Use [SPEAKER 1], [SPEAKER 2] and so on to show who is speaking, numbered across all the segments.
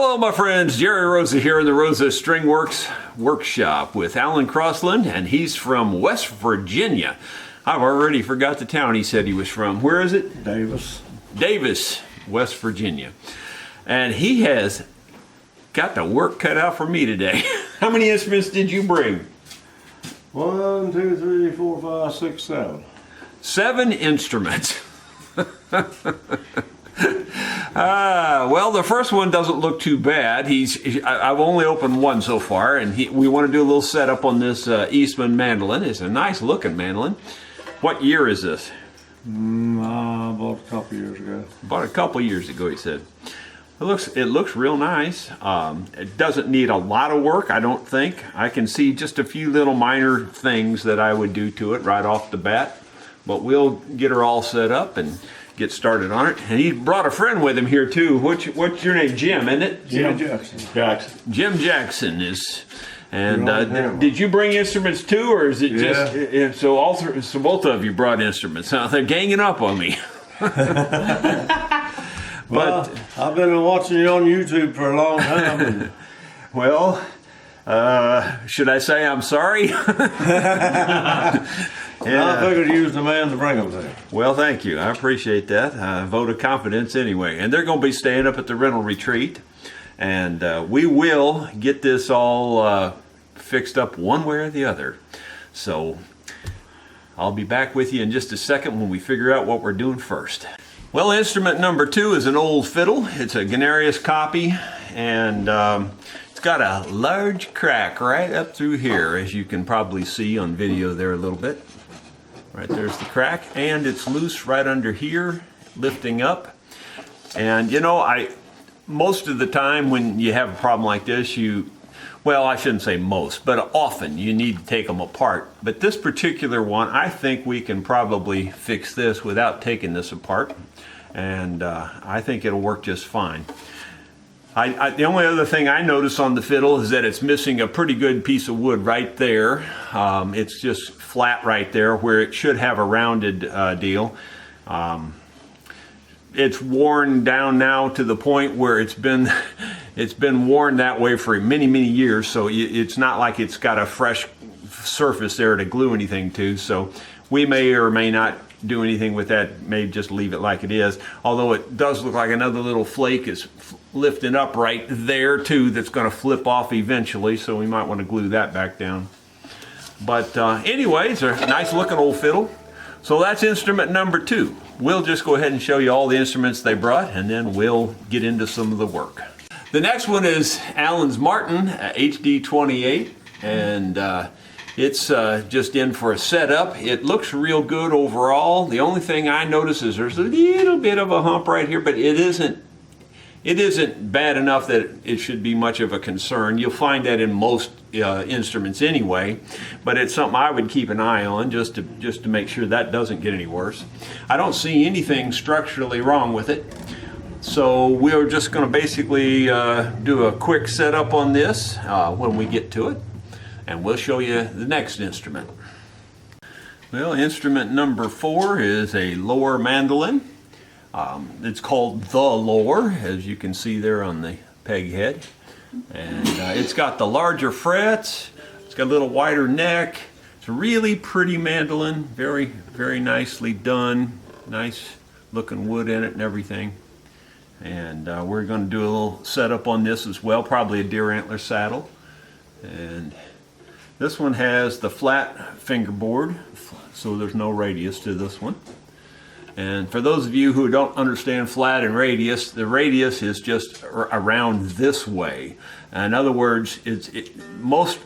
[SPEAKER 1] Hello my friends, Jerry Rosa here in the Rosa String Works workshop with Alan Crossland, and he's from West Virginia. I've already forgot the town he said he was from. Where is it?
[SPEAKER 2] Davis.
[SPEAKER 1] Davis, West Virginia. And he has got the work cut out for me today. How many instruments did you bring?
[SPEAKER 2] 1, 2, 3, 4, 5, 6, 7.
[SPEAKER 1] 7 instruments. Well, the first one doesn't look too bad. I've only opened one so far, and we want to do a little setup on this Eastman mandolin. It's a nice looking mandolin. What year is this?
[SPEAKER 2] I bought a couple years ago.
[SPEAKER 1] Bought a couple years ago, he said. It looks real nice. It doesn't need a lot of work, I don't think. I can see just a few little minor things that I would do to it right off the bat. But we'll get her all set up and get started on it. And he brought a friend with him here too. What's your name? Jim, isn't it?
[SPEAKER 2] Jim Jackson.
[SPEAKER 1] Jim Jackson is. And did you bring instruments too, or is it just so both of you brought instruments? Huh? They're ganging up on me.
[SPEAKER 2] Well, I've been watching you on YouTube for a long time.
[SPEAKER 1] Well, should I say I'm sorry?
[SPEAKER 2] I figured you was the man to bring them there.
[SPEAKER 1] Well, thank you. I appreciate that. Vote of confidence anyway. And they're going to be staying up at the rental retreat. And we will get this all fixed up one way or the other. So I'll be back with you in just a second when we figure out what we're doing first. Well, instrument number 2 is an old fiddle. It's a Ganarius copy, and it's got a large crack right up through here, as you can probably see on video there a little bit. Right there's the crack, and it's loose right under here, lifting up. And you know, most of the time when you have a problem like this, well, I shouldn't say most, but often you need to take them apart. But this particular one, I think we can probably fix this without taking this apart. And I think it'll work just fine. The only other thing I notice on the fiddle is that it's missing a pretty good piece of wood right there. It's just flat right there where it should have a rounded deal. It's worn down now to the point where it's been worn that way for many years, so it's not like it's got a fresh surface there to glue anything to. So we may or may not do anything with that, may just leave it like it is, although it does look like another little flake is lifting up right there too that's going to flip off eventually, so we might want to glue that back down. But anyway, it's a nice looking old fiddle. So that's instrument number 2. We'll just go ahead and show you all the instruments they brought, and then we'll get into some of the work. The next one is Alan's Martin HD28, and it's just in for a setup. It looks real good overall. The only thing I notice is there's a little bit of a hump right here, but it isn't bad enough that it should be much of a concern. You'll find that in most instruments anyway, but it's something I would keep an eye on just to make sure that doesn't get any worse. I don't see anything structurally wrong with it. So we're just going to basically do a quick setup on this when we get to it. And we'll show you the next instrument. Well, instrument number 4 is a lower mandolin. It's called the lower, as you can see there on the peg head. And it's got the larger frets, it's got a little wider neck. It's a really pretty mandolin, very nicely done. Nice looking wood in it and everything. And we're going to do a little setup on this as well, probably a deer antler saddle. And this one has the flat fingerboard, so there's no radius to this one. And for those of you who don't understand flat and radius, the radius is just around this way. In other words, most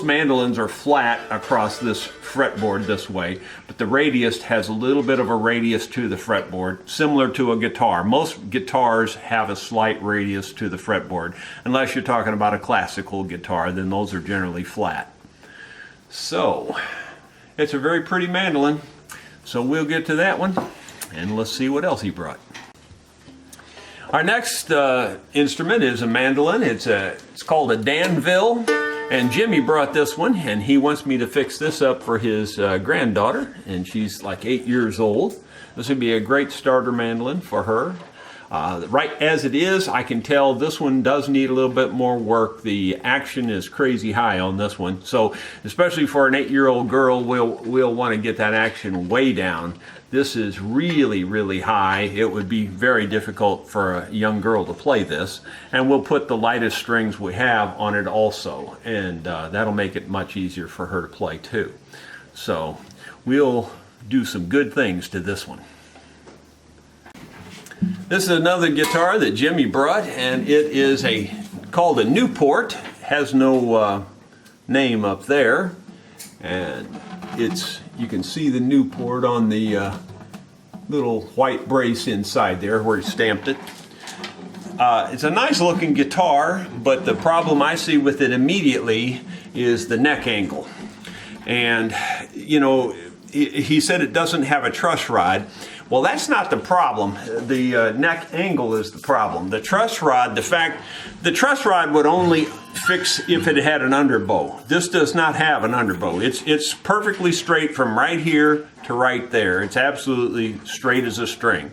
[SPEAKER 1] mandolins are flat across this fretboard this way, but the radius has a little bit of a radius to the fretboard, similar to a guitar. Most guitars have a slight radius to the fretboard, unless you're talking about a classical guitar, then those are generally flat. So, it's a very pretty mandolin. So we'll get to that one, and let's see what else he brought. Our next instrument is a mandolin. It's called a Danville, and Jimmy brought this one, and he wants me to fix this up for his granddaughter, and she's like 8 years old. This would be a great starter mandolin for her. Right as it is, I can tell this one does need a little bit more work. The action is crazy high on this one. So especially for an 8-year-old girl, we'll want to get that action way down. This is really, really high. It would be very difficult for a young girl to play this. And we'll put the lightest strings we have on it also. And that'll make it much easier for her to play too. So we'll do some good things to this one. This is another guitar that Jimmy brought, and it is called a Newport. Has no name up there, and you can see the Newport on the little white brace inside there where he stamped it. It's a nice looking guitar, but the problem I see with it immediately is the neck angle. And you know, he said it doesn't have a truss rod. Well, that's not the problem. The neck angle is the problem. The truss rod, the truss rod would only fix if it had an underbow. This does not have an underbow. It's perfectly straight from right here to right there. It's absolutely straight as a string.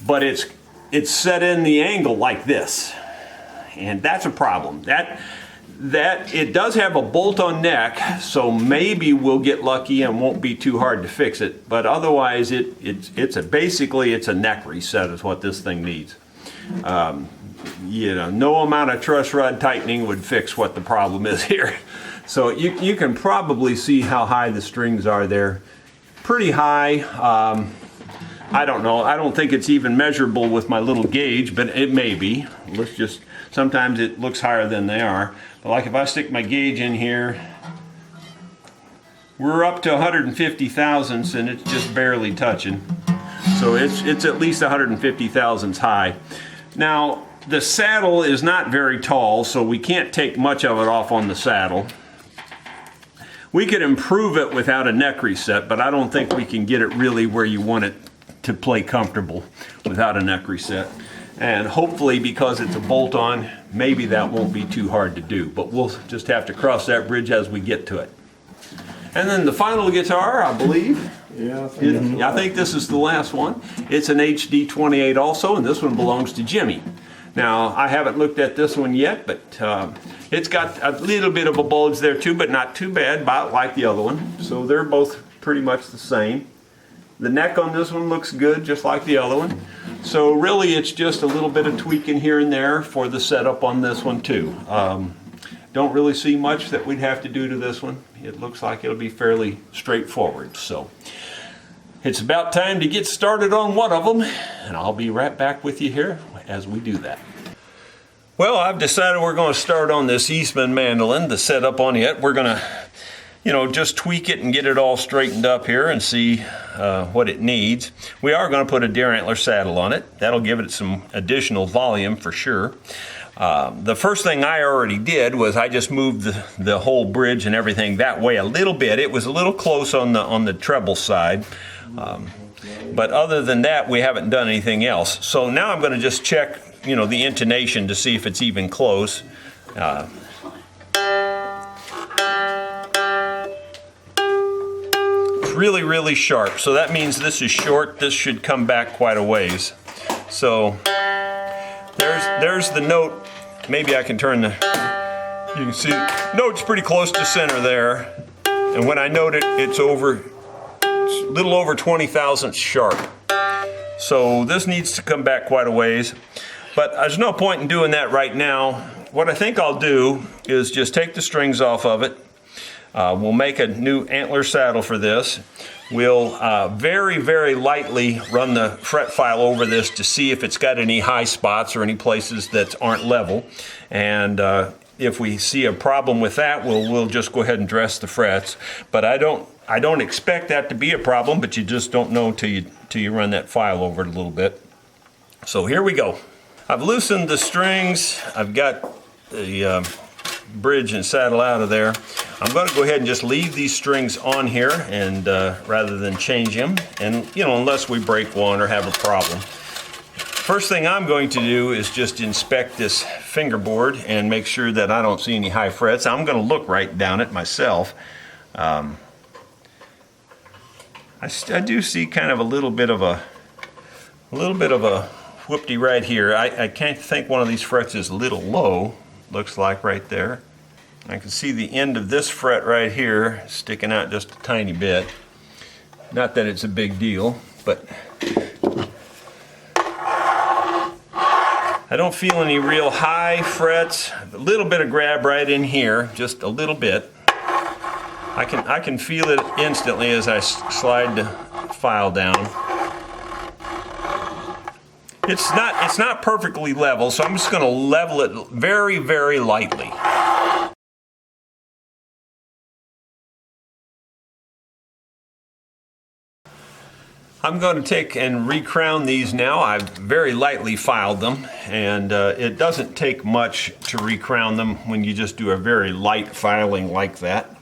[SPEAKER 1] But it's set in the angle like this. And that's a problem. That it does have a bolt-on neck, so maybe we'll get lucky and won't be too hard to fix it. But otherwise, basically it's a neck reset is what this thing needs. You know, no amount of truss rod tightening would fix what the problem is here. So you can probably see how high the strings are there. Pretty high. I don't know. I don't think it's even measurable with my little gauge, but it may be. Sometimes it looks higher than they are. But like if I stick my gauge in here, we're up to 150 thousandths and it's just barely touching. So it's at least 150 thousandths high. Now, the saddle is not very tall, so we can't take much of it off on the saddle. We could improve it without a neck reset, but I don't think we can get it really where you want it to play comfortable without a neck reset. And hopefully, because it's a bolt-on, maybe that won't be too hard to do. But we'll just have to cross that bridge as we get to it. And then the final guitar, I believe.
[SPEAKER 2] Yeah,
[SPEAKER 1] I think this is the last one. It's an HD 28 also, and this one belongs to Jimmy. Now, I haven't looked at this one yet, but it's got a little bit of a bulge there too, but not too bad, about like the other one. So they're both pretty much the same. The neck on this one looks good, just like the other one. So really, it's just a little bit of tweaking here and there for the setup on this one too. Don't really see much that we'd have to do to this one. It looks like it'll be fairly straightforward. So it's about time to get started on one of them, and I'll be right back with you here as we do that. Well, I've decided we're going to start on this Eastman mandolin. The setup on it, we're going to just tweak it and get it all straightened up here and see what it needs. We are going to put a deer antler saddle on it. That'll give it some additional volume for sure. The first thing I already did was I just moved the whole bridge and everything that way a little bit. It was a little close on the treble side. But other than that, we haven't done anything else. So now I'm going to just check, the intonation to see if it's even close. Really, really sharp. So that means this is short. This should come back quite a ways. So there's the note. Maybe I can turn you can see note's pretty close to center there. And when I note it, it's a little over 20 thousandths sharp. So this needs to come back quite a ways. But there's no point in doing that right now. What I think I'll do is just take the strings off of it. We'll make a new antler saddle for this. We'll very, very lightly run the fret file over this to see if it's got any high spots or any places that aren't level. And if we see a problem with that, we'll just go ahead and dress the frets. But I don't expect that to be a problem, but you just don't know till you run that file over it a little bit. So here we go. I've loosened the strings. I've got the bridge and saddle out of there. I'm going to go ahead and just leave these strings on here and rather than change them, and unless we break one or have a problem. First thing I'm going to do is just inspect this fingerboard and make sure that I don't see any high frets. I'm going to look right down it myself. I do see kind of a little bit of a whoopty right here. I can't think one of these frets is a little low, looks like right there. I can see the end of this fret right here sticking out just a tiny bit. Not that it's a big deal, but I don't feel any real high frets. A little bit of grab right in here, just a little bit. I can feel it instantly as I slide the file down. It's not perfectly level, so I'm just going to level it very, very lightly. I'm going to take and recrown these now. I've very lightly filed them, and it doesn't take much to recrown them when you just do a very light filing like that.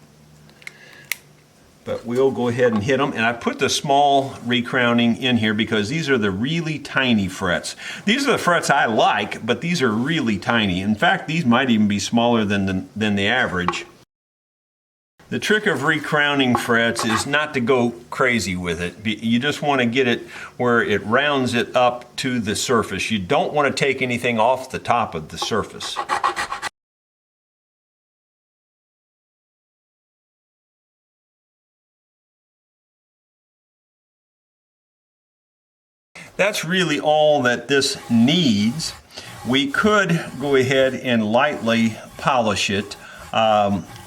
[SPEAKER 1] But we'll go ahead and hit them, and I put the small recrowning in here because these are the really tiny frets. These are the frets I like, but these are really tiny. In fact, these might even be smaller than the average. The trick of recrowning frets is not to go crazy with it. You just want to get it where it rounds it up to the surface. You don't want to take anything off the top of the surface. That's really all that this needs. We could go ahead and lightly polish it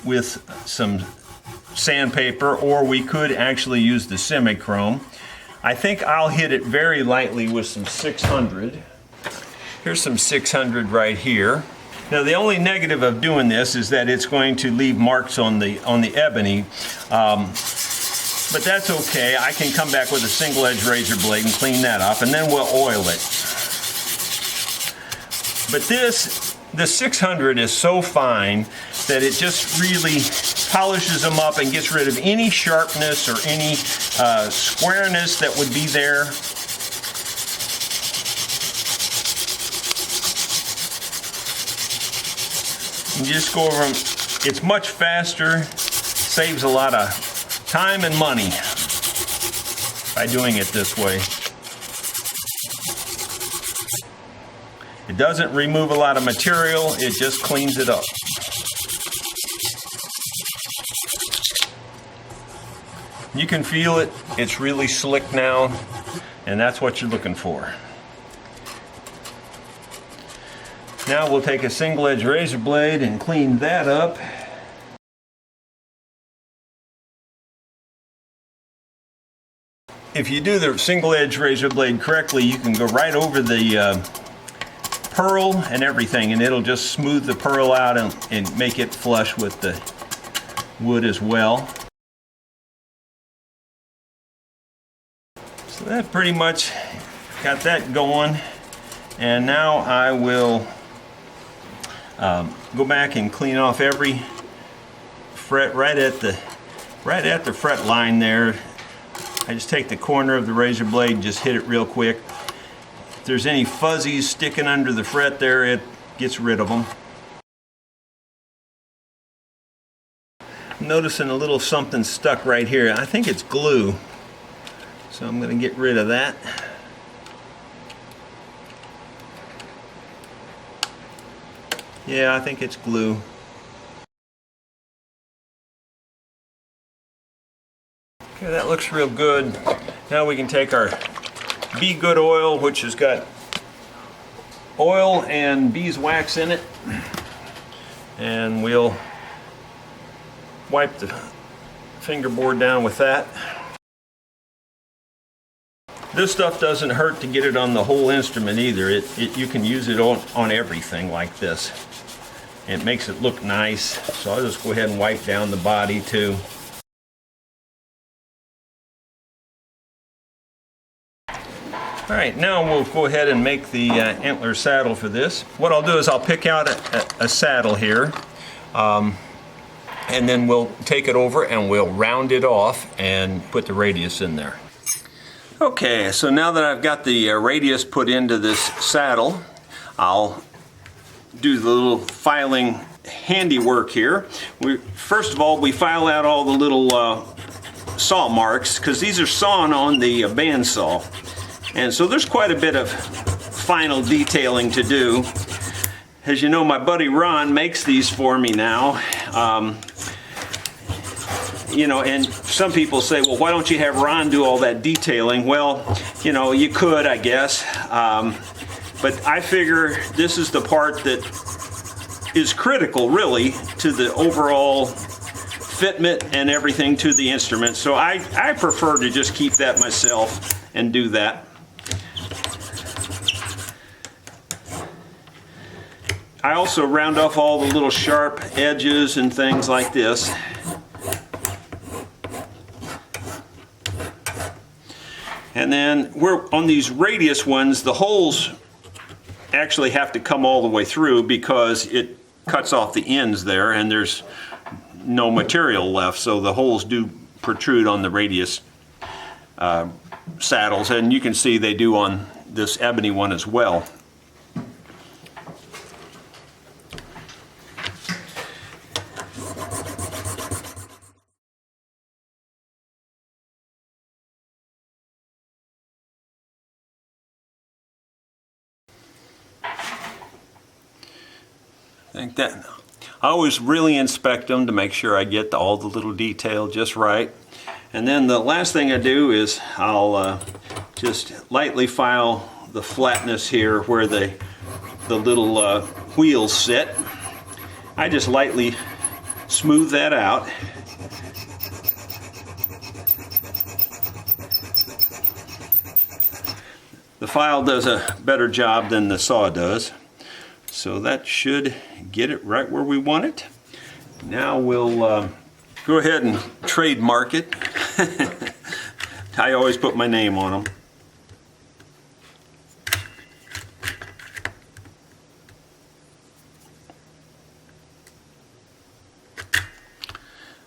[SPEAKER 1] with some sandpaper, or we could actually use the semi-chrome. I think I'll hit it very lightly with some 600. Here's some 600 right here. Now the only negative of doing this is that it's going to leave marks on the ebony. But that's okay. I can come back with a single edge razor blade and clean that up, and then we'll oil it. But the 600 is so fine that it just really polishes them up and gets rid of any sharpness or any squareness that would be there. You just go over them. It's much faster, saves a lot of time and money by doing it this way. It doesn't remove a lot of material, it just cleans it up. You can feel it, it's really slick now, and that's what you're looking for. Now we'll take a single edge razor blade and clean that up. If you do the single edge razor blade correctly, you can go right over the pearl and everything, and it'll just smooth the pearl out and make it flush with the wood as well. So that pretty much got that going, and now I will go back and clean off every fret right at the fret line there. I just take the corner of the razor blade and just hit it real quick. If there's any fuzzies sticking under the fret there, it gets rid of them. I'm noticing a little something stuck right here. I think it's glue. So I'm going to get rid of that. Yeah, I think it's glue. Okay, that looks real good. Now we can take our Be Good oil, which has got oil and beeswax in it, and we'll wipe the fingerboard down with that. This stuff doesn't hurt to get it on the whole instrument either. You can use it on everything like this. It makes it look nice. So I'll just go ahead and wipe down the body too. All right, now we'll go ahead and make the antler saddle for this. What I'll do is I'll pick out a saddle here, and then we'll take it over and we'll round it off and put the radius in there. Okay, so now that I've got the radius put into this saddle, I'll do the little filing handiwork here. First of all, we file out all the little saw marks, because these are sawn on the bandsaw. And so there's quite a bit of final detailing to do. As you know, my buddy Ron makes these for me now. You know, and some people say, well, why don't you have Ron do all that detailing? Well, you know, you could, I guess. But I figure this is the part that is critical, really, to the overall fitment and everything to the instrument. So I prefer to just keep that myself and do that. I also round off all the little sharp edges and things like this. And then we're on these radius ones, the holes actually have to come all the way through because it cuts off the ends there and there's no material left, so the holes do protrude on the radius saddles, and you can see they do on this ebony one as well. Like that. I always really inspect them to make sure I get all the little detail just right. And then the last thing I do is I'll just lightly file the flatness here where the little wheels sit. I just lightly smooth that out. The file does a better job than the saw does. So that should get it right where we want it. Now we'll go ahead and trademark it. I always put my name on them.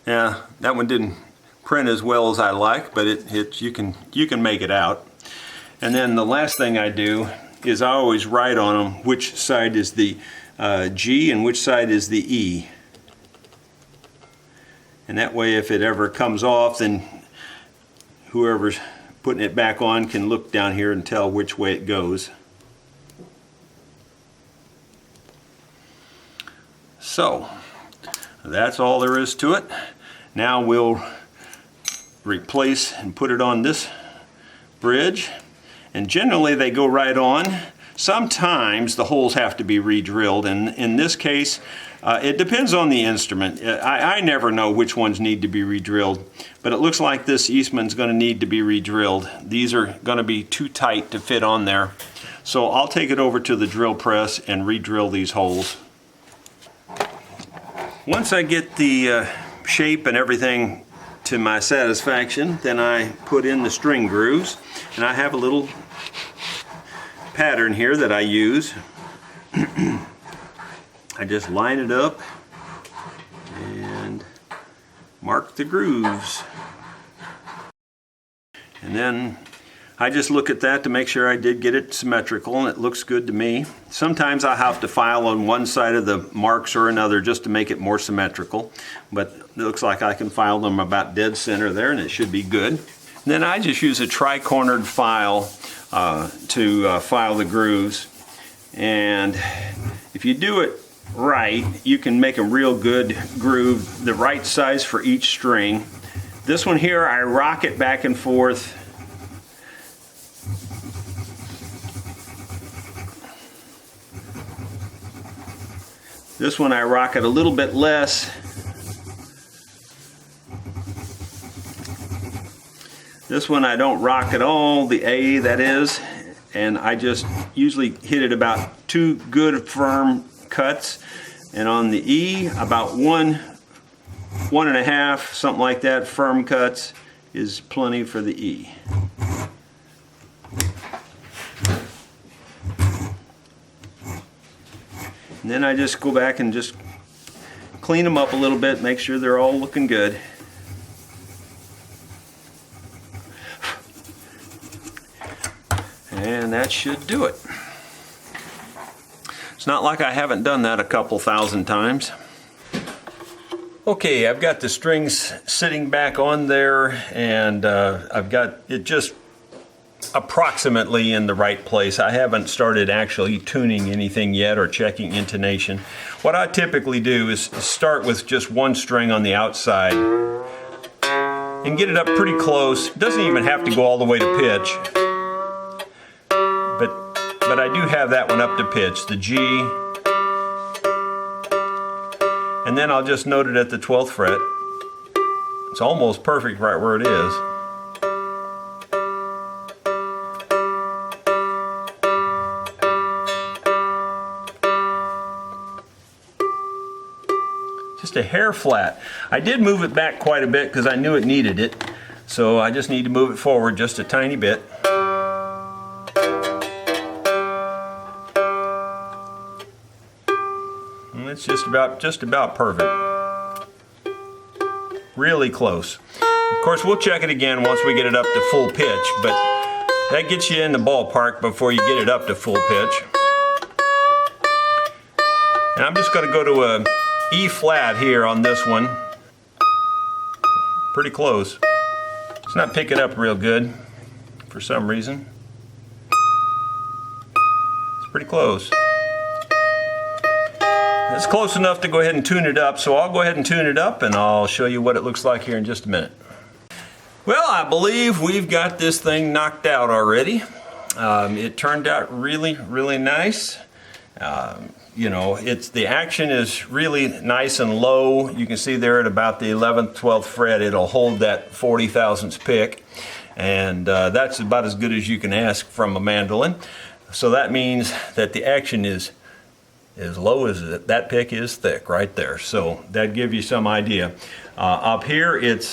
[SPEAKER 1] Yeah, that one didn't print as well as I like, but you can make it out. And then the last thing I do is I always write on them which side is the G and which side is the E. And that way if it ever comes off, then whoever's putting it back on can look down here and tell which way it goes. So that's all there is to it. Now we'll replace and put it on this bridge. And generally they go right on. Sometimes the holes have to be re-drilled, and in this case it depends on the instrument. I never know which ones need to be re-drilled, but it looks like this Eastman's going to need to be re-drilled. These are going to be too tight to fit on there. So I'll take it over to the drill press and re-drill these holes. Once I get the shape and everything to my satisfaction, then I put in the string grooves, and I have a little pattern here that I use. I just line it up and mark the grooves, and then I just look at that to make sure I did get it symmetrical and it looks good to me. Sometimes I have to file on one side of the marks or another just to make it more symmetrical, but it looks like I can file them about dead center there and it should be good. And then I just use a tri-cornered file to file the grooves, and if you do it right, you can make a real good groove, the right size for each string. This one here, I rock it back and forth. This one I rock it a little bit less. This one I don't rock at all, the A that is, and I just usually hit it about 2 good firm cuts, and on the E about 1.5, something like that, firm cuts is plenty for the E. And then I just go back and just clean them up a little bit, make sure they're all looking good. And that should do it. It's not like I haven't done that a couple thousand times. Okay, I've got the strings sitting back on there, and I've got it just approximately in the right place. I haven't started actually tuning anything yet or checking intonation. What I typically do is start with just one string on the outside and get it up pretty close. It doesn't even have to go all the way to pitch, but I do have that one up to pitch, the G, and then I'll just note it at the 12th fret. It's almost perfect right where it is. Just a hair flat. I did move it back quite a bit because I knew it needed it, so I just need to move it forward just a tiny bit. And it's just about perfect. Really close. Of course, we'll check it again once we get it up to full pitch, but that gets you in the ballpark before you get it up to full pitch. And I'm just going to go to a E flat here on this one. Pretty close. It's not picking up real good for some reason. It's pretty close. It's close enough to go ahead and tune it up, so I'll go ahead and tune it up and I'll show you what it looks like here in just a minute. Well, I believe we've got this thing knocked out already. It turned out really, really nice. You know, the action is really nice and low. You can see there at about the 11th, 12th fret, it'll hold that 40 thousandths pick. And that's about as good as you can ask from a mandolin. So that means that the action is as low as that pick is thick right there. So that gives you some idea. Up here, it's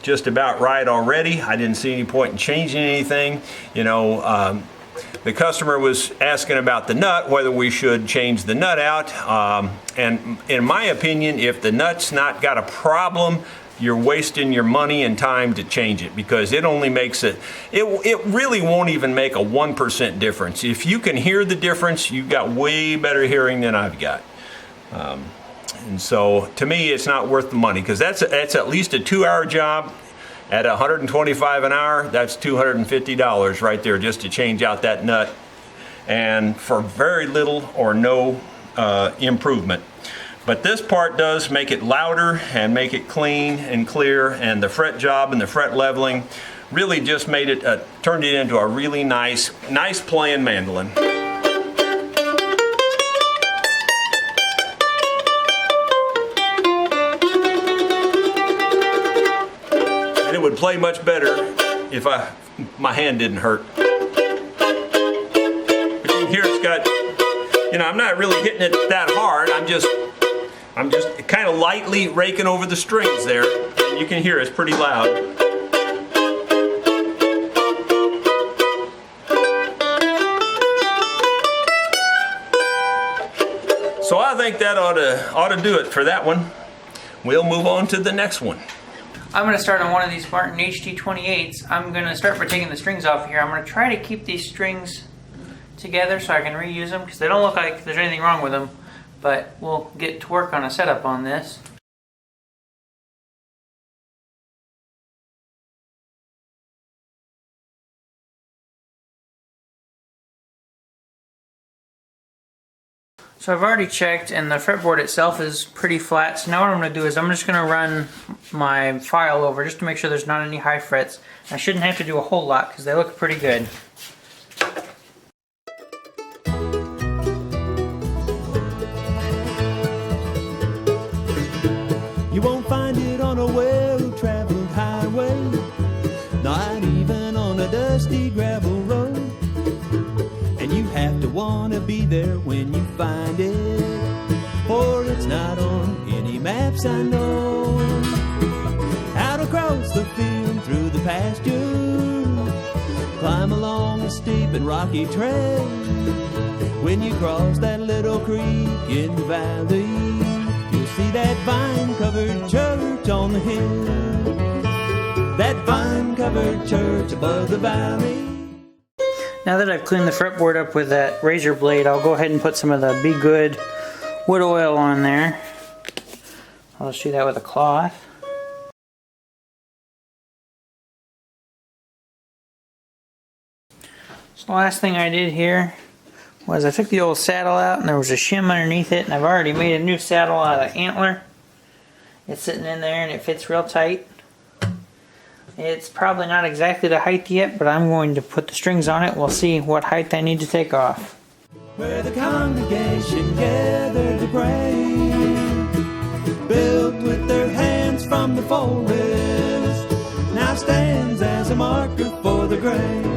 [SPEAKER 1] just about right already. I didn't see any point in changing anything. You know, the customer was asking about the nut, whether we should change the nut out. And in my opinion, if the nut's not got a problem, you're wasting your money and time to change it, because it only makes it really won't even make a 1% difference. If you can hear the difference, you've got way better hearing than I've got. And so to me, it's not worth the money, because that's at least a 2-hour job. At $125 an hour, that's $250 right there just to change out that nut, and for very little or no improvement. But this part does make it louder and make it clean and clear, and the fret job and the fret leveling really just made it, turned it into a really nice playing mandolin. And it would play much better if my hand didn't hurt. But you can hear it's got, you know, I'm not really hitting it that hard. I'm just kind of lightly raking over the strings there, and you can hear it's pretty loud. So I think that ought to do it for that one. We'll move on to the next one.
[SPEAKER 3] I'm going to start on one of these Martin HT28s. I'm going to start by taking the strings off here. I'm going to try to keep these strings together so I can reuse them, because they don't look like there's anything wrong with them. But we'll get to work on a setup on this. So I've already checked, and the fretboard itself is pretty flat. So now what I'm going to do is I'm just going to run my file over just to make sure there's not any high frets. I shouldn't have to do a whole lot because they look pretty good.
[SPEAKER 4] You won't find it on a well-traveled highway, not even on a dusty gravel road. And you have to want to be there when you find it, for it's not on any maps I know. Out across the field, through the pasture, climb along a steep and rocky trail. When you cross that little creek in the valley, you'll see that vine-covered church on the hill, that vine-covered church above the valley.
[SPEAKER 3] Now that I've cleaned the fretboard up with that razor blade, I'll go ahead and put some of the Be Good wood oil on there. I'll just do that with a cloth. So the last thing I did here was I took the old saddle out and there was a shim underneath it, and I've already made a new saddle out of antler. It's sitting in there and it fits real tight. It's probably not exactly the height yet, but I'm going to put the strings on it. We'll see what height I need to take off.
[SPEAKER 4] Where the congregation gathered to pray, built with their hands from the forest, now stands as a marker for the grave.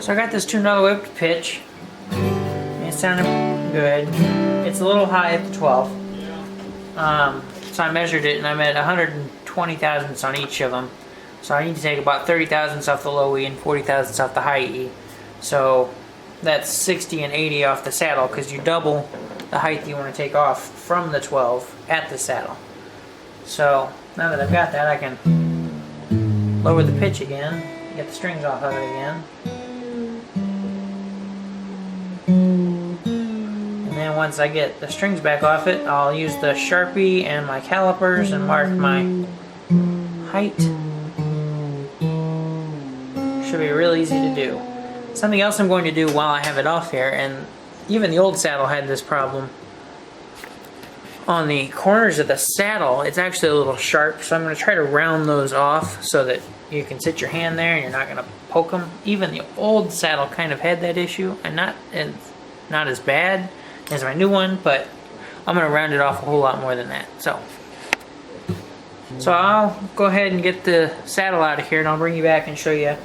[SPEAKER 3] So I got this to another whipped pitch. It sounded good. It's a little high at the 12. So I measured it and I'm at 120 thousandths on each of them. So I need to take about 30 thousandths off the low E and 40 thousandths off the high E. So that's 60 and 80 off the saddle, because you double the height you want to take off from the 12 at the saddle. So now that I've got that, I can lower the pitch again, get the strings off of it again. And then once I get the strings back off it, I'll use the Sharpie and my calipers and mark my height. Should be real easy to do. Something else I'm going to do while I have it off here, and even the old saddle had this problem. On the corners of the saddle, it's actually a little sharp, so I'm going to try to round those off so that you can sit your hand there and you're not going to poke them. Even the old saddle kind of had that issue, and not as bad as my new one, but I'm going to round it off a whole lot more than that. So I'll go ahead and get the saddle out of here, and I'll bring you back and show you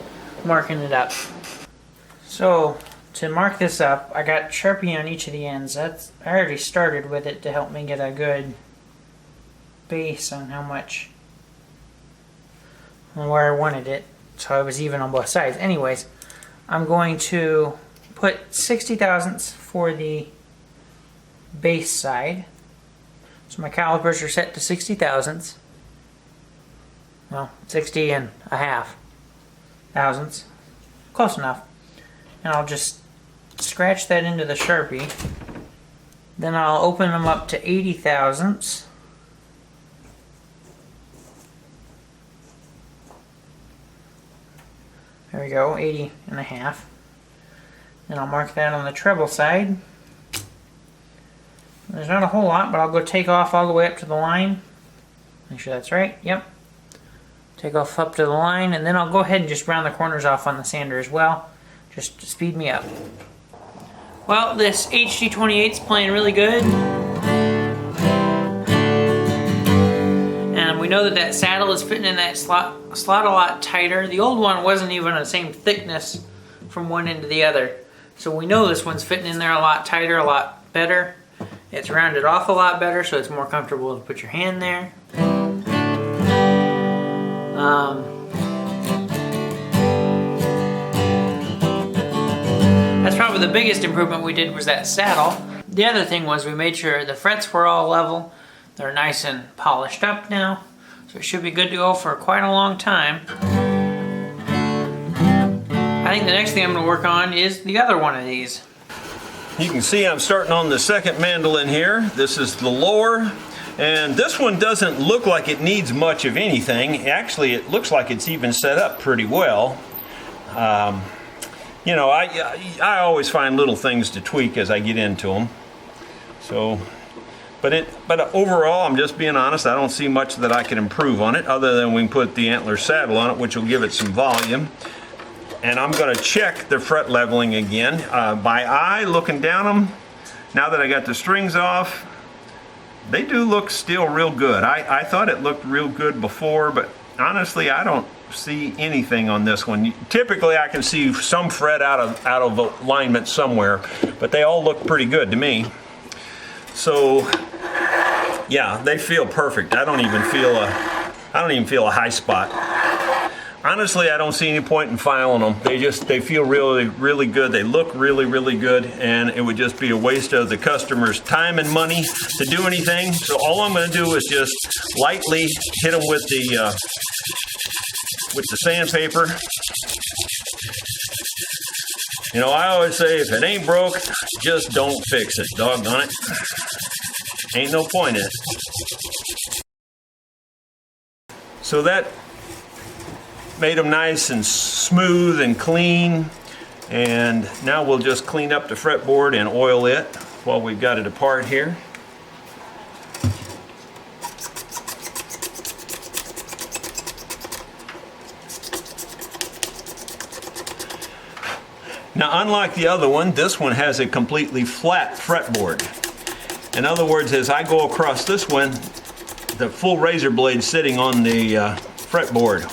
[SPEAKER 3] marking it up. So to mark this up, I got Sharpie on each of the ends. I already started with it to help me get a good base on where I wanted it, so I was even on both sides. Anyways, I'm going to put 60 thousandths for the base side. So my calipers are set to 60 thousandths. Well, 60 and a half thousandths. Close enough. And I'll just scratch that into the Sharpie. Then I'll open them up to 80 thousandths. There we go, 80 and a half. Then I'll mark that on the treble side. There's not a whole lot, but I'll go take off all the way up to the line. Make sure that's right, yep. Take off up to the line, and then I'll go ahead and just round the corners off on the sander as well, just to speed me up. Well, this HD28's playing really good. And we know that that saddle is fitting in that slot a lot tighter. The old one wasn't even the same thickness from one end to the other. So we know this one's fitting in there a lot tighter, a lot better. It's rounded off a lot better, so it's more comfortable to put your hand there. That's probably the biggest improvement we did was that saddle. The other thing was we made sure the frets were all level. They're nice and polished up now, so it should be good to go for quite a long time. I think the next thing I'm going to work on is the other one of these.
[SPEAKER 1] You can see I'm starting on the second mandolin here. This is the lower, and this one doesn't look like it needs much of anything. Actually, it looks like it's even set up pretty well. You know, I always find little things to tweak as I get into them. So, but overall, I'm just being honest, I don't see much that I can improve on it, other than we can put the antler saddle on it, which will give it some volume. And I'm going to check the fret leveling again by eye, looking down them. Now that I got the strings off, they do look still real good. I thought it looked real good before, but honestly, I don't see anything on this one. Typically, I can see some fret out of alignment somewhere, but they all look pretty good to me. So, yeah, they feel perfect. I don't even feel a high spot. Honestly, I don't see any point in filing them. They feel really, really good. They look really, really good, and it would just be a waste of the customer's time and money to do anything. So all I'm going to do is just lightly hit them with the sandpaper. You know, I always say, if it ain't broke, just don't fix it. Doggone it. Ain't no point in it. So that made them nice and smooth and clean. And now we'll just clean up the fretboard and oil it while we've got it apart here. Now, unlike the other one, this one has a completely flat fretboard. In other words, as I go across this one, the full razor blade sitting on the fretboard.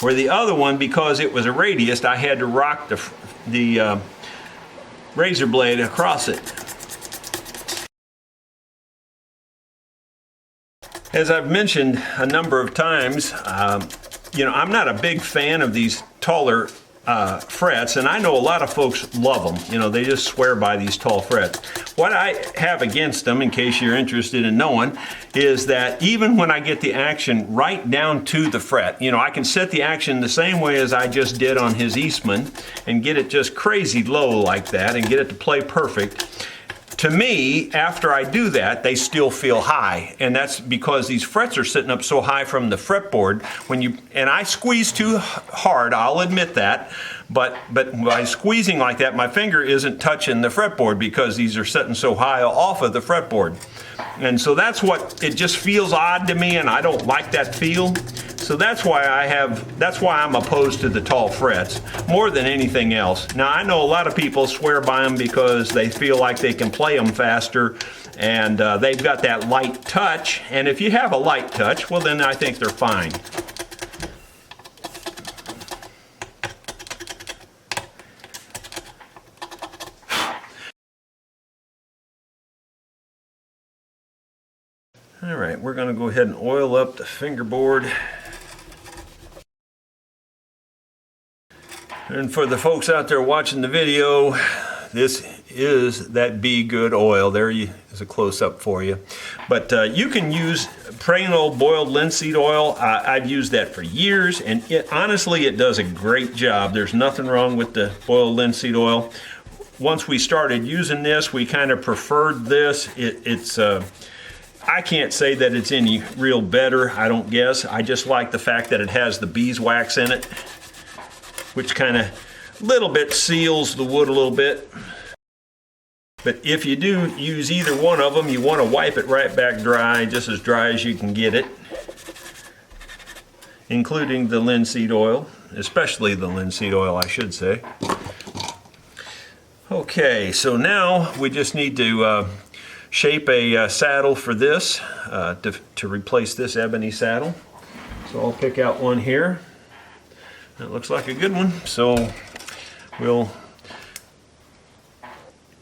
[SPEAKER 1] Where the other one, because it was a radius, I had to rock the razor blade across it. As I've mentioned a number of times, you know, I'm not a big fan of these taller frets, and I know a lot of folks love them. You know, they just swear by these tall frets. What I have against them, in case you're interested in knowing, is that even when I get the action right down to the fret, you know, I can set the action the same way as I just did on his Eastman and get it just crazy low like that and get it to play perfect. To me, after I do that, they still feel high, and that's because these frets are sitting up so high from the fretboard. And I squeeze too hard, I'll admit that, but by squeezing like that, my finger isn't touching the fretboard because these are sitting so high off of the fretboard. And so that's what, it just feels odd to me, and I don't like that feel. So that's why I'm opposed to the tall frets more than anything else. Now, I know a lot of people swear by them because they feel like they can play them faster, and they've got that light touch. And if you have a light touch, well, then I think they're fine. All right, we're going to go ahead and oil up the fingerboard. And for the folks out there watching the video, this is that Be Good oil. There is a close-up for you. But you can use plain old boiled linseed oil. I've used that for years, and honestly, it does a great job. There's nothing wrong with the boiled linseed oil. Once we started using this, we kind of preferred this. I can't say that it's any real better, I don't guess. I just like the fact that it has the beeswax in it, which kind of little bit seals the wood a little bit. But if you do use either one of them, you want to wipe it right back dry, just as dry as you can get it, including the linseed oil, especially the linseed oil, I should say. Okay, so now we just need to shape a saddle for this to replace this ebony saddle. So I'll pick out one here. That looks like a good one. So we'll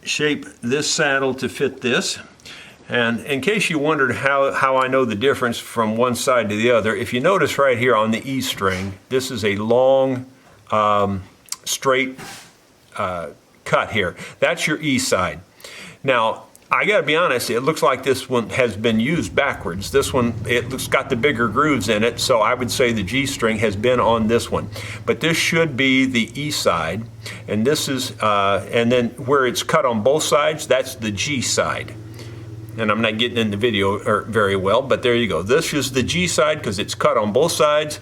[SPEAKER 1] shape this saddle to fit this. And in case you wondered how I know the difference from one side to the other, if you notice right here on the E string, this is a long straight cut here. That's your E side. Now, I gotta be honest, it looks like this one has been used backwards. This one, it's got the bigger grooves in it, so I would say the G string has been on this one. But this should be the E side, and this is, and then where it's cut on both sides, that's the G side. And I'm not getting in the video very well, but there you go. This is the G side because it's cut on both sides.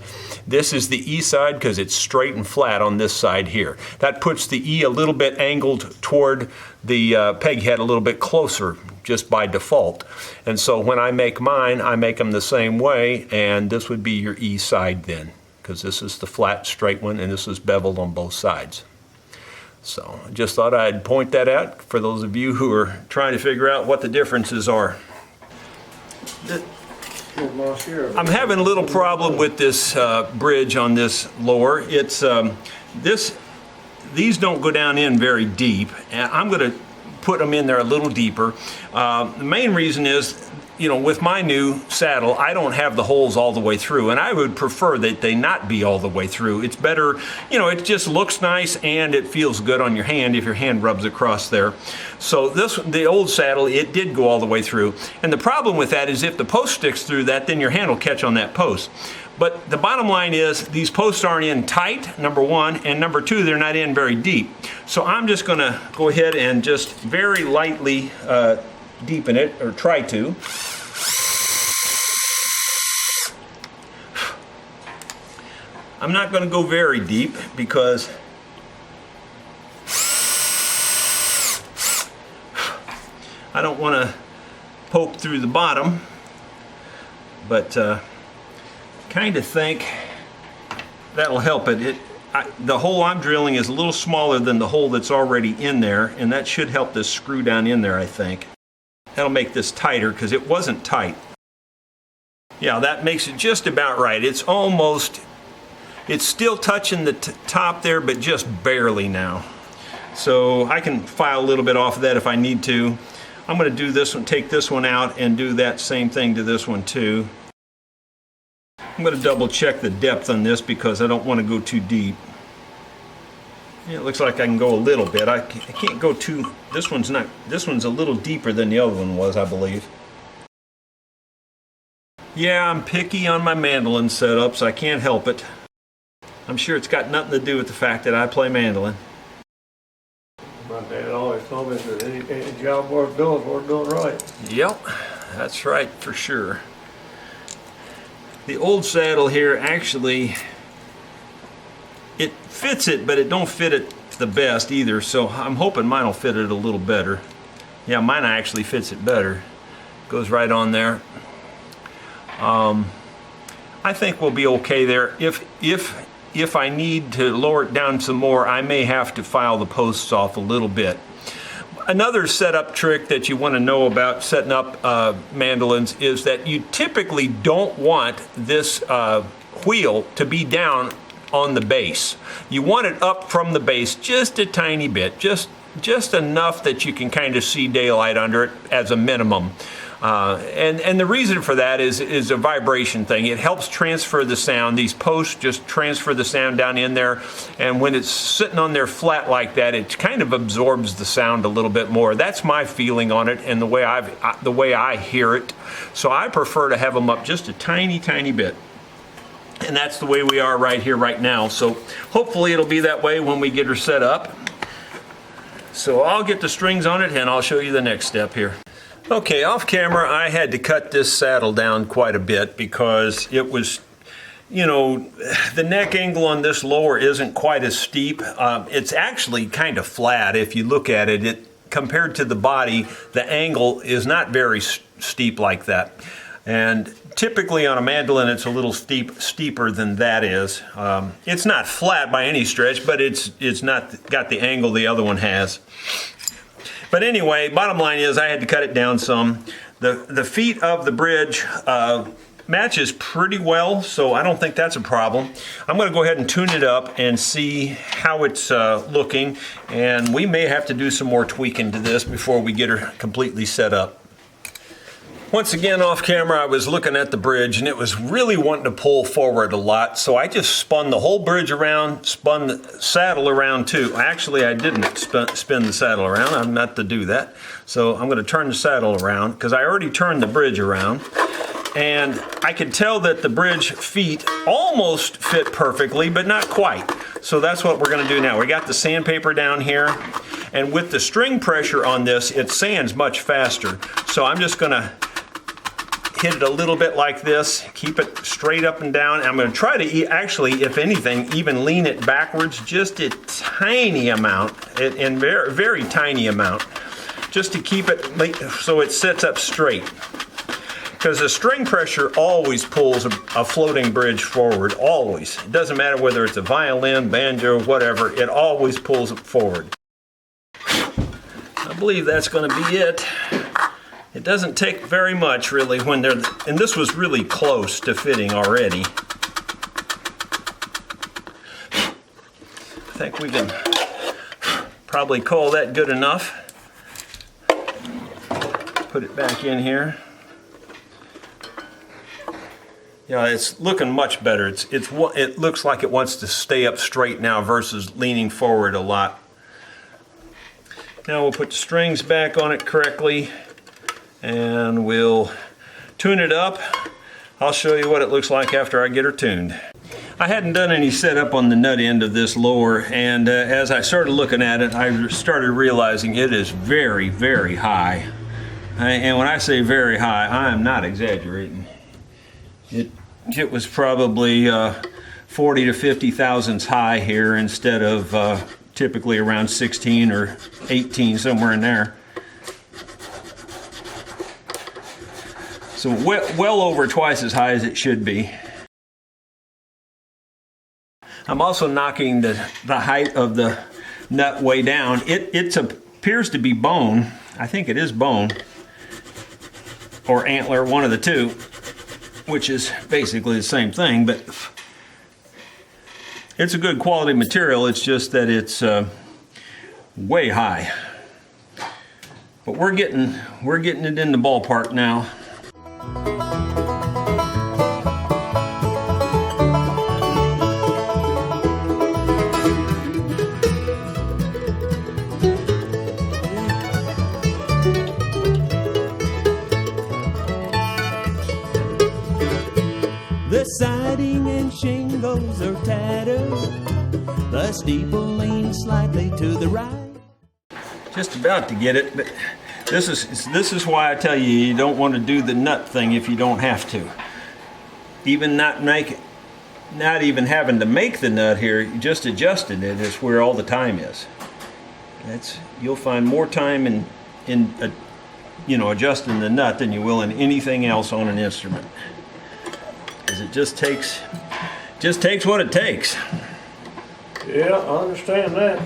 [SPEAKER 1] This is the E side because it's straight and flat on this side here. That puts the E a little bit angled toward the peg head a little bit closer just by default. And so when I make mine, I make them the same way, and this would be your E side then, because this is the flat straight one and this is beveled on both sides. So I just thought I'd point that out for those of you who are trying to figure out what the differences are. I'm having a little problem with this bridge on this lower. It's these don't go down in very deep, and I'm going to put them in there a little deeper. The main reason is, you know, with my new saddle, I don't have the holes all the way through, and I would prefer that they not be all the way through. It's better, you know, it just looks nice and it feels good on your hand if your hand rubs across there. So the old saddle, it did go all the way through. And the problem with that is if the post sticks through that, then your hand will catch on that post. But the bottom line is these posts aren't in tight, number one, and number two, they're not in very deep. So I'm just gonna go ahead and just very lightly deepen it, or try to. I'm not going to go very deep because I don't want to poke through the bottom, but kind of think that'll help it. The hole I'm drilling is a little smaller than the hole that's already in there, and that should help this screw down in there, I think. That'll make this tighter because it wasn't tight. Yeah, that makes it just about right. It's still touching the top there, but just barely now. So I can file a little bit off of that if I need to. I'm going to do this one, take this one out, and do that same thing to this one too. I'm going to double check the depth on this because I don't want to go too deep. Yeah, it looks like I can go a little bit. I can't go too. This one's a little deeper than the other one was, I believe. Yeah, I'm picky on my mandolin setups. I can't help it. I'm sure it's got nothing to do with the fact that I play mandolin.
[SPEAKER 2] My dad always told me that any job worth doing is worth doing right.
[SPEAKER 1] Yep, that's right for sure. The old saddle here actually, it fits it, but it don't fit it the best either, so I'm hoping mine will fit it a little better. Yeah, mine actually fits it better. Goes right on there. I think we'll be okay there. If I need to lower it down some more, I may have to file the posts off a little bit. Another setup trick that you want to know about setting up mandolins is that you typically don't want this wheel to be down on the base. You want it up from the base just a tiny bit, just enough that you can kind of see daylight under it as a minimum. And the reason for that is a vibration thing. It helps transfer the sound. These posts just transfer the sound down in there, and when it's sitting on there flat like that, it kind of absorbs the sound a little bit more. That's my feeling on it and the way I hear it. So I prefer to have them up just a tiny bit. And that's the way we are right here right now. So hopefully it'll be that way when we get her set up. So I'll get the strings on it and I'll show you the next step here. Okay, off camera, I had to cut this saddle down quite a bit because it was, you know, the neck angle on this lower isn't quite as steep. It's actually kind of flat if you look at it. Compared to the body, the angle is not very steep like that. And typically on a mandolin, it's a little steeper than that is. It's not flat by any stretch, but it's not got the angle the other one has. But anyway, bottom line is I had to cut it down some. The feet of the bridge matches pretty well, so I don't think that's a problem. I'm going to go ahead and tune it up and see how it's looking, and we may have to do some more tweaking to this before we get her completely set up. Once again, off camera, I was looking at the bridge and it was really wanting to pull forward a lot, so I just spun the whole bridge around, spun the saddle around too. Actually, I didn't spin the saddle around. I'm not to do that. So I'm going to turn the saddle around because I already turned the bridge around. And I could tell that the bridge feet almost fit perfectly, but not quite. So that's what we're going to do now. We got the sandpaper down here, and with the string pressure on this, it sands much faster. So I'm just going to hit it a little bit like this, keep it straight up and down. I'm going to try to actually, if anything, even lean it backwards just a tiny amount, and very, very tiny amount, just to keep it so it sits up straight. Because the string pressure always pulls a floating bridge forward, always. It doesn't matter whether it's a violin, banjo, whatever, it always pulls it forward. I believe that's going to be it. It doesn't take very much really when they're, and this was really close to fitting already. I think we can probably call that good enough. Put it back in here. Yeah, it's looking much better. It looks like it wants to stay up straight now versus leaning forward a lot. Now we'll put the strings back on it correctly and we'll tune it up. I'll show you what it looks like after I get her tuned. I hadn't done any setup on the nut end of this lower, and as I started looking at it, I started realizing it is very, very high. And when I say very high, I am not exaggerating. It was probably 40 to 50 thousandths high here instead of typically around 16 or 18, somewhere in there. So well over twice as high as it should be. I'm also knocking the height of the nut way down. It appears to be bone. I think it is bone or antler, one of the two, which is basically the same thing, but it's a good quality material. It's just that it's way high. But we're getting it in the ballpark now.
[SPEAKER 4] The siding and shingles are tattered. The steeple leans slightly to the right.
[SPEAKER 1] Just about to get it, but this is why I tell you don't want to do the nut thing if you don't have to. Even not even having to make the nut here, just adjusting it is where all the time is. You'll find more time in adjusting the nut than you will in anything else on an instrument. Because it just takes what it takes.
[SPEAKER 2] Yeah, I understand that.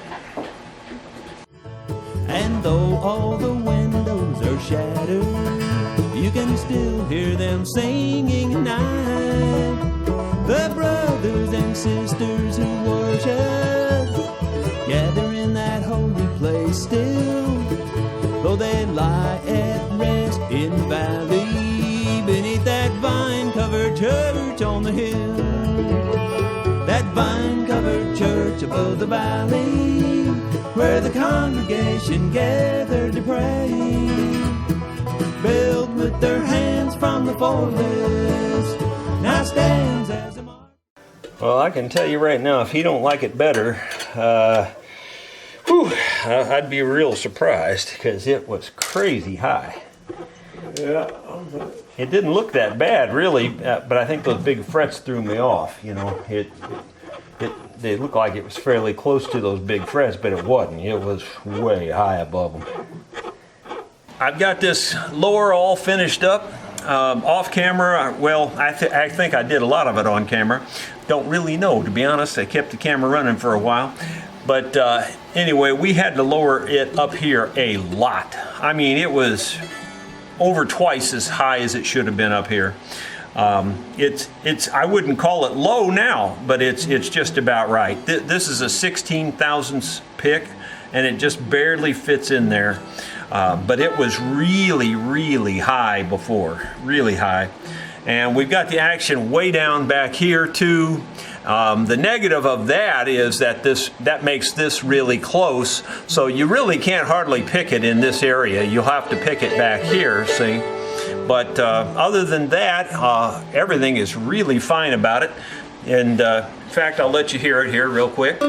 [SPEAKER 4] And though all the windows are shattered, you can still hear them singing at night. The brothers and sisters who worship gather in that holy place still, though they lie at rest in the valley beneath that vine-covered church on the hill. That vine-covered church above the valley, where the congregation gathered to pray, built with their hands from the forest, now stands as a mark.
[SPEAKER 1] Well, I can tell you right now, if he don't like it better, I'd be real surprised, because it was crazy high.
[SPEAKER 2] Yeah.
[SPEAKER 1] It didn't look that bad, really, but I think those big frets threw me off. They looked like it was fairly close to those big frets, but it wasn't. It was way high above them. I've got this lower all finished up. Off camera, well, I think I did a lot of it on camera. Don't really know, to be honest. I kept the camera running for a while. But anyway, we had to lower it up here a lot. I mean, it was over twice as high as it should have been up here. I wouldn't call it low now, but it's just about right. This is a 16 thousandths pick, and it just barely fits in there. But it was really, really high before, really high. And we've got the action way down back here too. The negative of that is that makes this really close, so you really can't hardly pick it in this area. You'll have to pick it back here, see? But other than that, everything is really fine about it. And in fact, I'll let you hear it here real quick.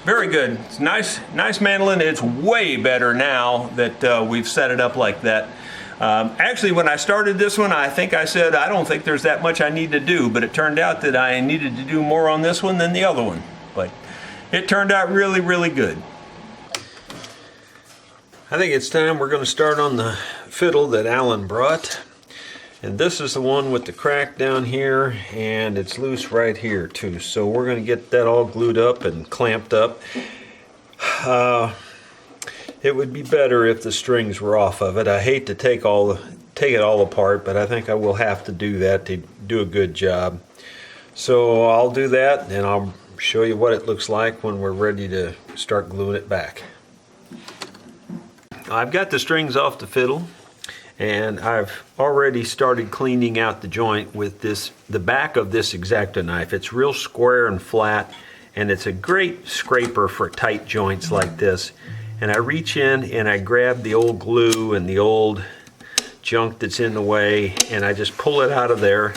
[SPEAKER 1] Very good. It's nice mandolin. It's way better now that we've set it up like that. Actually, when I started this one, I think I said I don't think there's that much I need to do, but it turned out that I needed to do more on this one than the other one. But it turned out really, really good. I think it's time we're going to start on the fiddle that Alan brought. And this is the one with the crack down here, and it's loose right here too. So we're going to get that all glued up and clamped up. It would be better if the strings were off of it. I hate to take it all apart, but I think I will have to do that to do a good job. So I'll do that, and I'll show you what it looks like when we're ready to start gluing it back. I've got the strings off the fiddle, and I've already started cleaning out the joint with the back of this X-Acto knife. It's real square and flat, and it's a great scraper for tight joints like this. And I reach in and I grab the old glue and the old junk that's in the way, and I just pull it out of there,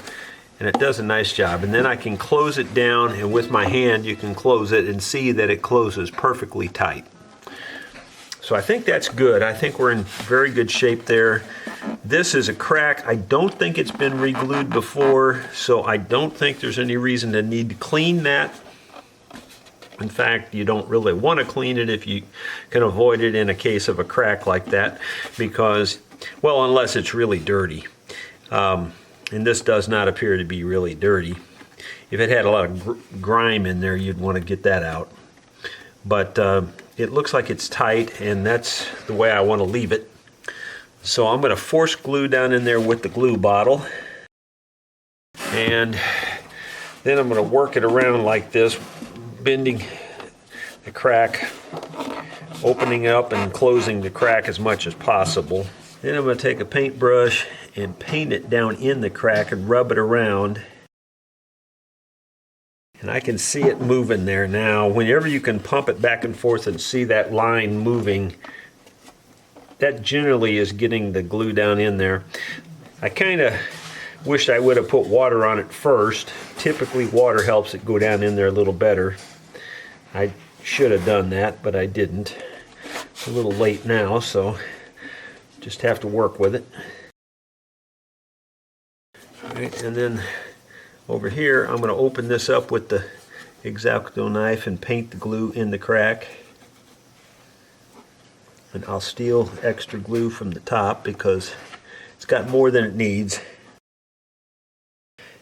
[SPEAKER 1] and it does a nice job. And then I can close it down, and with my hand you can close it and see that it closes perfectly tight. So I think that's good. I think we're in very good shape there. This is a crack. I don't think it's been re-glued before, so I don't think there's any reason to need to clean that. In fact, you don't really want to clean it if you can avoid it in a case of a crack like that, because, well, unless it's really dirty. And this does not appear to be really dirty. If it had a lot of grime in there, you'd want to get that out. But it looks like it's tight, and that's the way I want to leave it. So I'm going to force glue down in there with the glue bottle. And then I'm going to work it around like this, bending the crack, opening up and closing the crack as much as possible. Then I'm going to take a paintbrush and paint it down in the crack and rub it around. And I can see it moving there now. Whenever you can pump it back and forth and see that line moving, that generally is getting the glue down in there. I kind of wished I would have put water on it first. Typically water helps it go down in there a little better. I should have done that, but I didn't. It's a little late now, so just have to work with it. All right, and then over here, I'm going to open this up with the X-Acto knife and paint the glue in the crack. And I'll steal extra glue from the top because it's got more than it needs.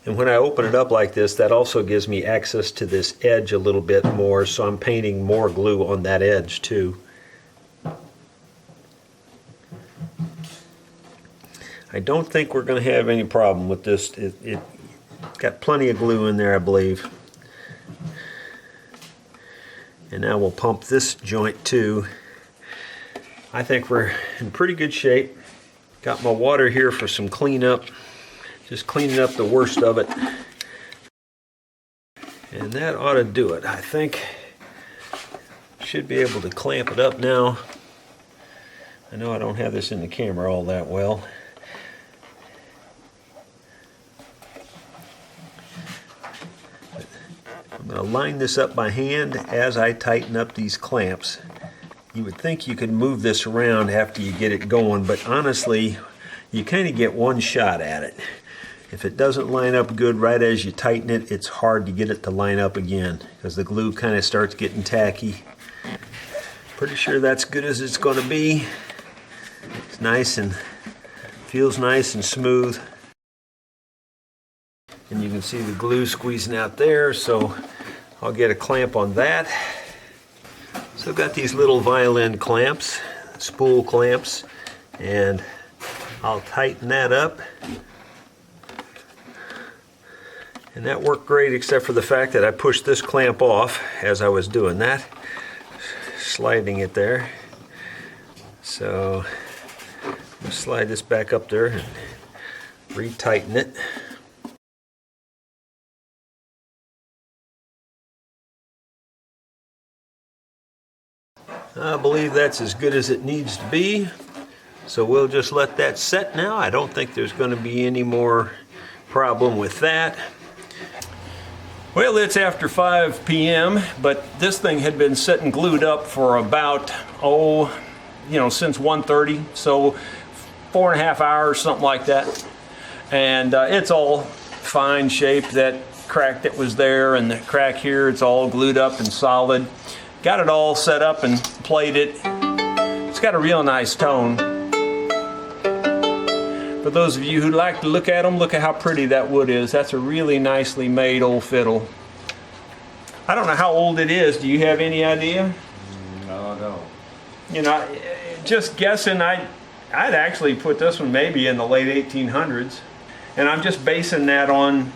[SPEAKER 1] And when I open it up like this, that also gives me access to this edge a little bit more, so I'm painting more glue on that edge too. I don't think we're going to have any problem with this. It's got plenty of glue in there, I believe. And now we'll pump this joint too. I think we're in pretty good shape. Got my water here for some cleanup. Just cleaning up the worst of it. And that ought to do it. I think should be able to clamp it up now. I know I don't have this in the camera all that well. I'm going to line this up by hand as I tighten up these clamps. You would think you could move this around after you get it going, but honestly, you kind of get one shot at it. If it doesn't line up good right as you tighten it, it's hard to get it to line up again because the glue kind of starts getting tacky. Pretty sure that's good as it's going to be. It's nice and feels nice and smooth. And you can see the glue squeezing out there, so I'll get a clamp on that. So I've got these little violin clamps, spool clamps, and I'll tighten that up. And that worked great except for the fact that I pushed this clamp off as I was doing that, sliding it there. So I'll slide this back up there and retighten it. I believe that's as good as it needs to be. So we'll just let that set now. I don't think there's going to be any more problem with that. Well, it's after 5 p.m., but this thing had been sitting glued up for about, since 1:30, so 4.5 hours, something like that. And it's all fine shape. That crack that was there and the crack here, it's all glued up and solid. Got it all set up and played it. It's got a real nice tone. For those of you who like to look at them, look at how pretty that wood is. That's a really nicely made old fiddle. I don't know how old it is. Do you have any idea?
[SPEAKER 2] No, I don't.
[SPEAKER 1] You know, just guessing, I'd actually put this one maybe in the late 1800s. And I'm just basing that on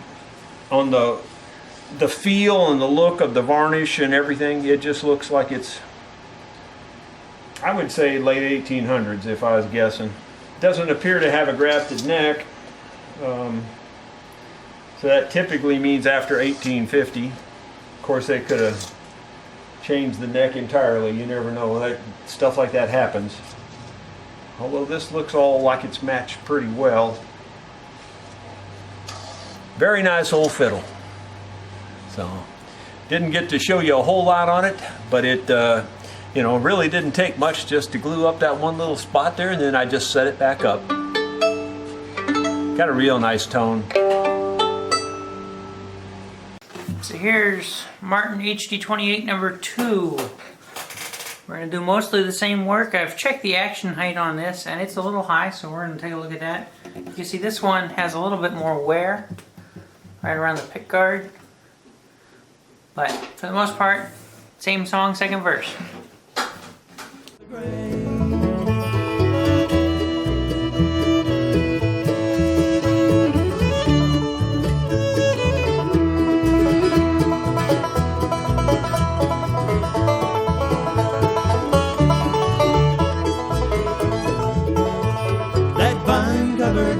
[SPEAKER 1] the feel and the look of the varnish and everything. It just looks like it's, I would say late 1800s if I was guessing. Doesn't appear to have a grafted neck, so that typically means after 1850. Of course, they could have changed the neck entirely. You never know. Stuff like that happens. Although this looks all like it's matched pretty well. Very nice old fiddle. So, didn't get to show you a whole lot on it, but it, you know, really didn't take much just to glue up that one little spot there, and then I just set it back up. Got a real nice tone.
[SPEAKER 3] So here's Martin HD28 number 2. We're going to do mostly the same work. I've checked the action height on this, and it's a little high, so we're going to take a look at that. You can see this one has a little bit more wear right around the pick guard. But for the most part, same song, second verse.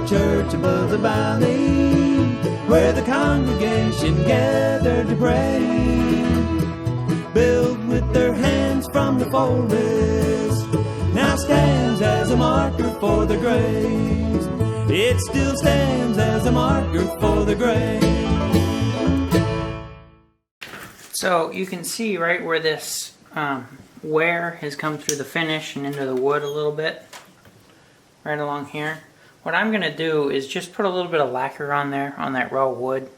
[SPEAKER 4] Church above the valley, where the congregation gathered to pray, built with their hands from the forest, now stands as a marker for the graves. It still stands as a marker for the graves.
[SPEAKER 3] So you can see right where this wear has come through the finish and into the wood a little bit, right along here. What I'm going to do is just put a little bit of lacquer on there, on that raw wood,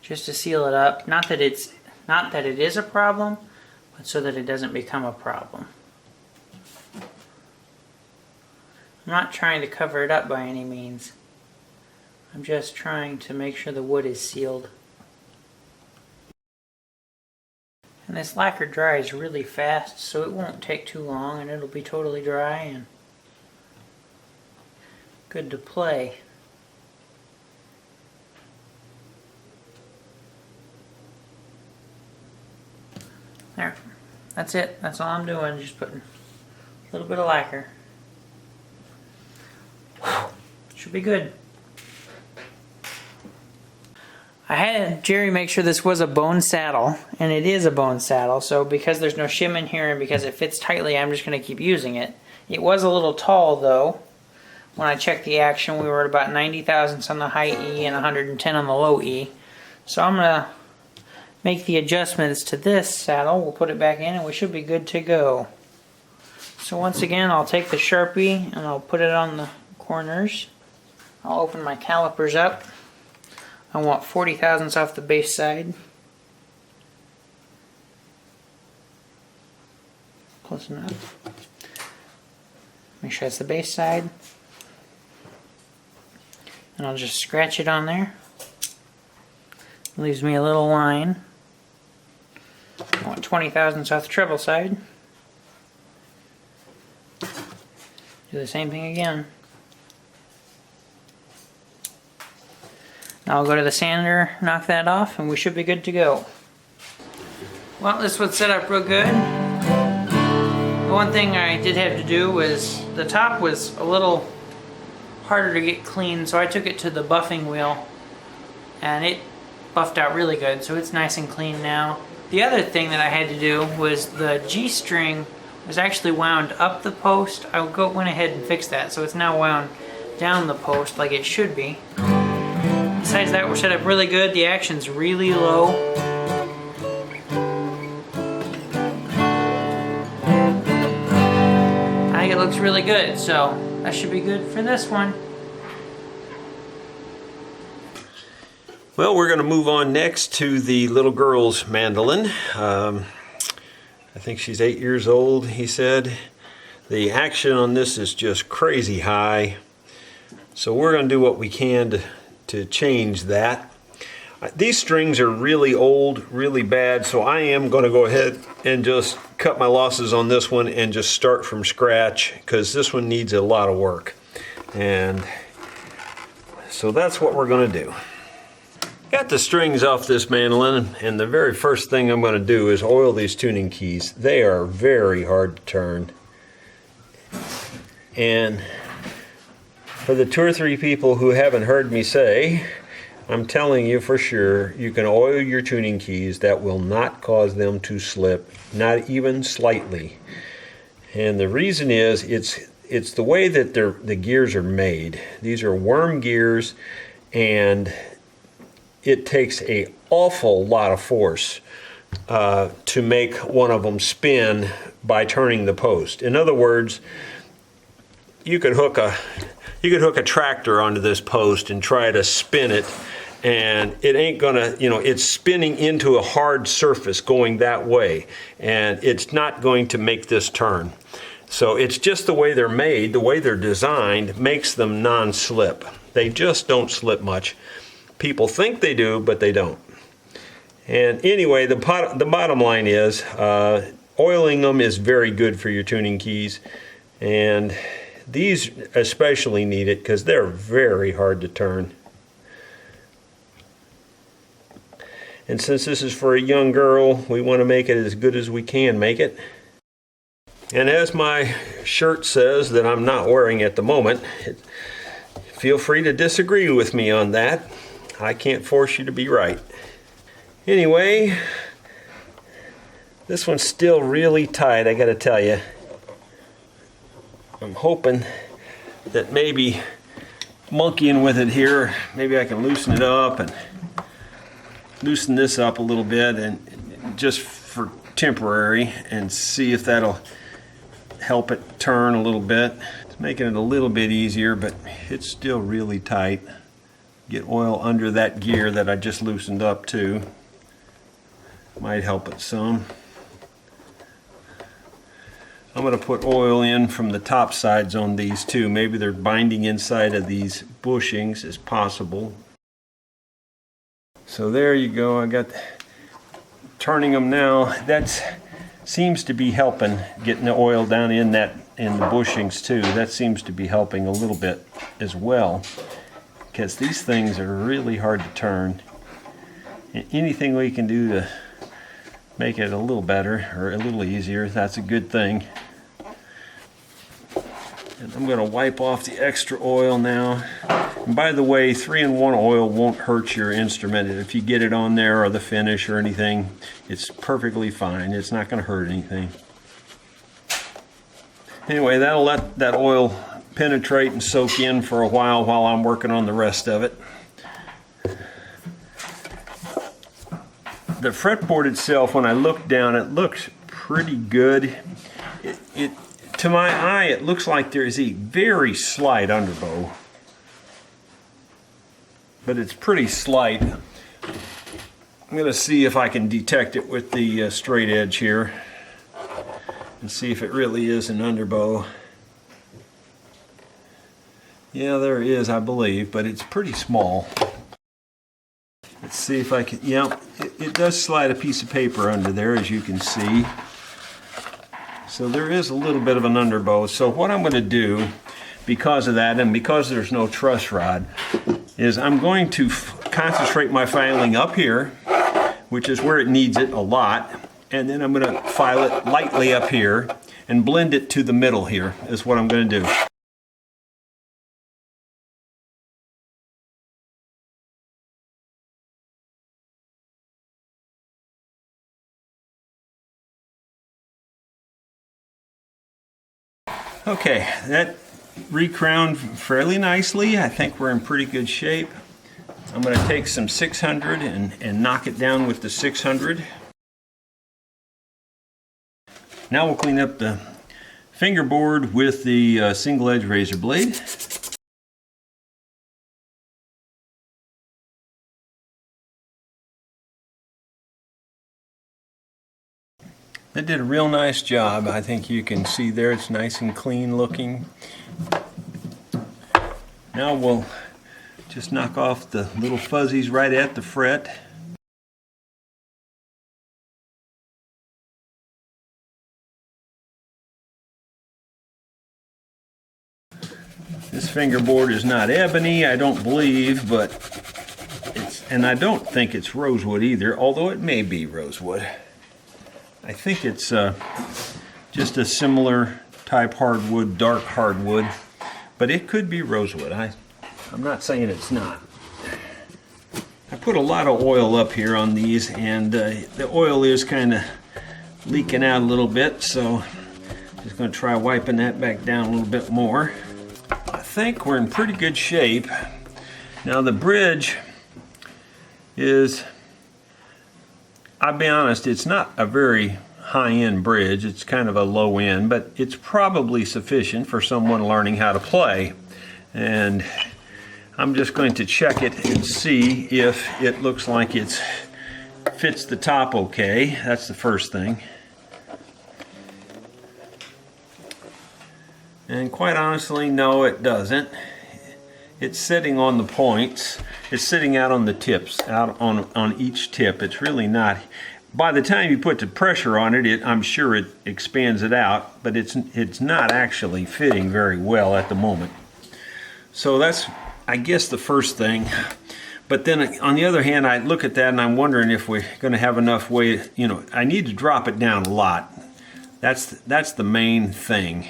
[SPEAKER 3] just to seal it up. Not that it is a problem, but so that it doesn't become a problem. I'm not trying to cover it up by any means. I'm just trying to make sure the wood is sealed. And this lacquer dries really fast, so it won't take too long, and it'll be totally dry and good to play. There. That's it. That's all I'm doing. Just putting a little bit of lacquer. Should be good. I had Jerry make sure this was a bone saddle, and it is a bone saddle, so because there's no shim in here and because it fits tightly, I'm just going to keep using it. It was a little tall though. When I checked the action, we were at about 90 thousandths on the high E and 110 on the low E. So I'm going to make the adjustments to this saddle. We'll put it back in and we should be good to go. So once again, I'll take the Sharpie and I'll put it on the corners. I'll open my calipers up. I want 40 thousandths off the base side. Close enough. Make sure that's the base side. And I'll just scratch it on there. Leaves me a little line. I want 20 thousandths off the treble side. Do the same thing again. Now I'll go to the sander, knock that off, and we should be good to go. Well, this was set up real good. The one thing I did have to do was the top was a little harder to get clean, so I took it to the buffing wheel and it buffed out really good, so it's nice and clean now. The other thing that I had to do was the G-string was actually wound up the post. I went ahead and fixed that, so it's now wound down the post like it should be. Besides that, we're set up really good. The action's really low. I think it looks really good, so that should be good for this one.
[SPEAKER 1] Well, we're going to move on next to the little girl's mandolin. I think she's 8 years old, he said. The action on this is just crazy high. So we're going to do what we can to change that. These strings are really old, really bad, so I am going to go ahead and just cut my losses on this one and just start from scratch, because this one needs a lot of work. And so that's what we're going to do. Got the strings off this mandolin, and the very first thing I'm going to do is oil these tuning keys. They are very hard to turn. And for the 2 or 3 people who haven't heard me say, I'm telling you for sure, you can oil your tuning keys. That will not cause them to slip, not even slightly. And the reason is, it's the way that the gears are made. These are worm gears, and it takes an awful lot of force to make one of them spin by turning the post. In other words, you could hook a tractor onto this post and try to spin it, and it ain't gonna, it's spinning into a hard surface going that way, and it's not going to make this turn. So it's just the way they're made, the way they're designed makes them non-slip. They just don't slip much. People think they do, but they don't. And anyway, the bottom line is oiling them is very good for your tuning keys, and these especially need it because they're very hard to turn. And since this is for a young girl, we want to make it as good as we can make it. And as my shirt says that I'm not wearing at the moment, feel free to disagree with me on that. I can't force you to be right. Anyway, this one's still really tight, I gotta tell you. I'm hoping that maybe monkeying with it here, maybe I can loosen it up and loosen this up a little bit, and just for temporary, and see if that'll help it turn a little bit. It's making it a little bit easier, but it's still really tight. Get oil under that gear that I just loosened up too. Might help it some. I'm going to put oil in from the top sides on these too. Maybe they're binding inside of these bushings as possible. So there you go. I got turning them now. That seems to be helping, getting the oil down in the bushings too. That seems to be helping a little bit as well, because these things are really hard to turn. And anything we can do to make it a little better or a little easier, that's a good thing. And I'm going to wipe off the extra oil now. And by the way, 3-in-1 oil won't hurt your instrument. If you get it on there or the finish or anything, it's perfectly fine. It's not going to hurt anything. Anyway, that'll let that oil penetrate and soak in for a while I'm working on the rest of it. The fretboard itself, when I look down, it looks pretty good. To my eye, it looks like there is a very slight underbow, but it's pretty slight. I'm going to see if I can detect it with the straight edge here and see if it really is an underbow. Yeah, there is, I believe, but it's pretty small. Let's see if I can, yeah, it does slide a piece of paper under there, as you can see. So there is a little bit of an underbow. So what I'm going to do, because of that, and because there's no truss rod, is I'm going to concentrate my filing up here, which is where it needs it a lot, and then I'm going to file it lightly up here and blend it to the middle here, is what I'm going to do. Okay, that recrowned fairly nicely. I think we're in pretty good shape. I'm going to take some 600 and knock it down with the 600. Now we'll clean up the fingerboard with the single edge razor blade. That did a real nice job. I think you can see there it's nice and clean looking. Now we'll just knock off the little fuzzies right at the fret. This fingerboard is not ebony, I don't believe, but and I don't think it's rosewood either, although it may be rosewood. I think it's just a similar type hardwood, dark hardwood, but it could be rosewood. I'm not saying it's not. I put a lot of oil up here on these, and the oil is kind of leaking out a little bit, so I'm just going to try wiping that back down a little bit more. I think we're in pretty good shape. Now the bridge is, I'll be honest, it's not a very high-end bridge. It's kind of a low-end, but it's probably sufficient for someone learning how to play. And I'm just going to check it and see if it looks like it fits the top okay. That's the first thing. And quite honestly, no, it doesn't. It's sitting on the points. It's sitting out on the tips, out on each tip. It's really not. By the time you put the pressure on it, I'm sure it expands it out, but it's not actually fitting very well at the moment. So that's, I guess, the first thing. But then on the other hand, I look at that and I'm wondering if we're going to have enough weight. You know, I need to drop it down a lot. That's the main thing,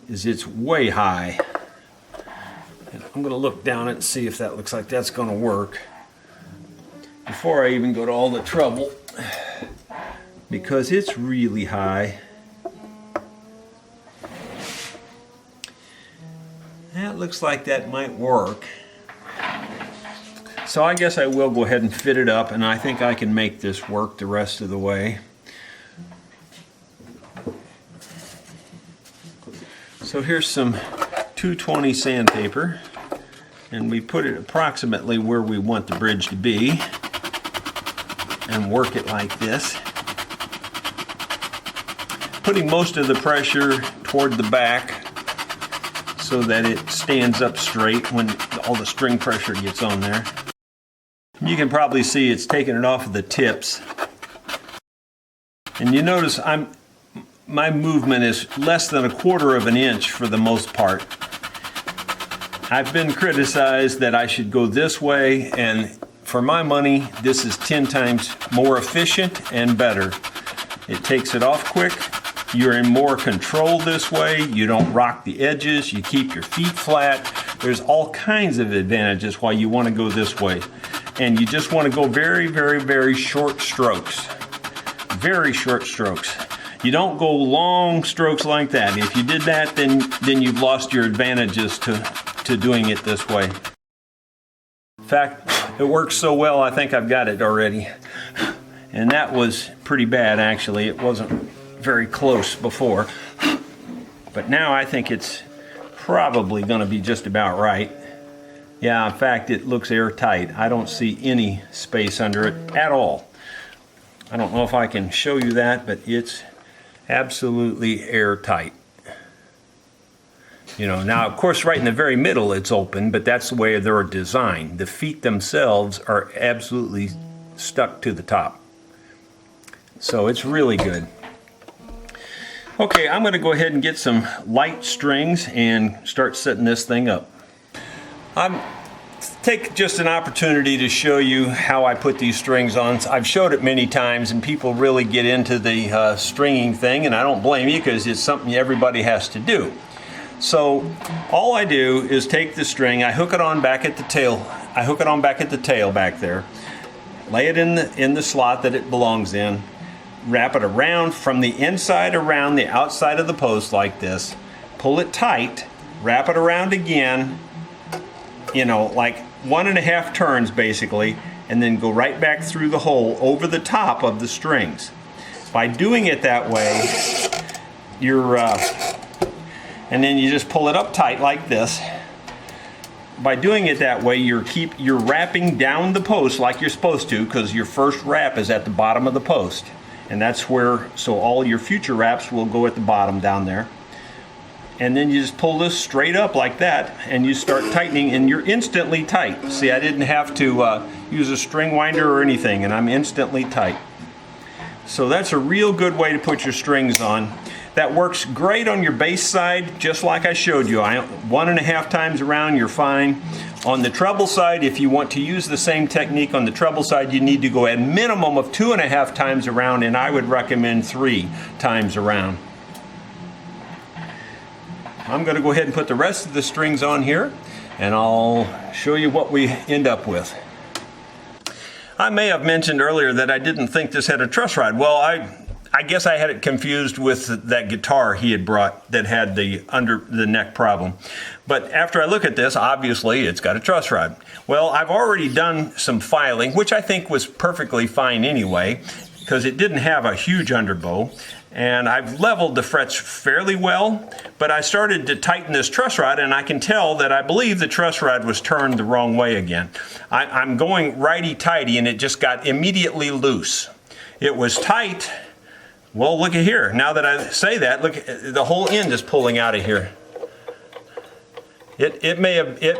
[SPEAKER 1] is it's way high. And I'm going to look down it and see if that looks like that's going to work before I even go to all the trouble, because it's really high. That looks like that might work. So I guess I will go ahead and fit it up, and I think I can make this work the rest of the way. So here's some 220 sandpaper, and we put it approximately where we want the bridge to be and work it like this, putting most of the pressure toward the back so that it stands up straight when all the string pressure gets on there. You can probably see it's taking it off of the tips, and you notice my movement is less than 1/4 of an inch for the most part. I've been criticized that I should go this way, and for my money, this is 10 times more efficient and better. It takes it off quick. You're in more control this way. You don't rock the edges. You keep your feet flat. There's all kinds of advantages why you want to go this way. And you just want to go very, very, very short strokes. Very short strokes. You don't go long strokes like that. If you did that, then you've lost your advantages to doing it this way. In fact, it works so well, I think I've got it already. And that was pretty bad, actually. It wasn't very close before. But now I think it's probably going to be just about right. Yeah, in fact, it looks airtight. I don't see any space under it at all. I don't know if I can show you that, but it's absolutely airtight. You know, now of course right in the very middle it's open, but that's the way they're designed. The feet themselves are absolutely stuck to the top. So it's really good. Okay, I'm going to go ahead and get some light strings and start setting this thing up. Take just an opportunity to show you how I put these strings on. I've showed it many times and people really get into the stringing thing, and I don't blame you because it's something everybody has to do. So all I do is take the string, I hook it on back at the tail. I hook it on back at the tail back there. Lay it in the slot that it belongs in. Wrap it around from the inside around the outside of the post like this. Pull it tight. Wrap it around again. You know, like 1.5 turns basically, and then go right back through the hole over the top of the strings. By doing it that way, and then you just pull it up tight like this. By doing it that way, you're wrapping down the post like you're supposed to, because your first wrap is at the bottom of the post, and that's where, so all your future wraps will go at the bottom down there. And then you just pull this straight up like that, and you start tightening, and you're instantly tight. See, I didn't have to use a string winder or anything, and I'm instantly tight. So that's a real good way to put your strings on. That works great on your bass side, just like I showed you. 1.5 times around, you're fine. On the treble side, if you want to use the same technique on the treble side, you need to go at a minimum of 2.5 times around, and I would recommend 3 times around. I'm going to go ahead and put the rest of the strings on here, and I'll show you what we end up with. I may have mentioned earlier that I didn't think this had a truss rod. Well, I guess I had it confused with that guitar he had brought that had the under the neck problem. But after I look at this, obviously it's got a truss rod. Well, I've already done some filing, which I think was perfectly fine anyway, because it didn't have a huge underbow. And I've leveled the frets fairly well, but I started to tighten this truss rod, and I can tell that I believe the truss rod was turned the wrong way again. I'm going righty-tighty, and it just got immediately loose. It was tight. Well, look at here. Now that I say that, look, the whole end is pulling out of here. It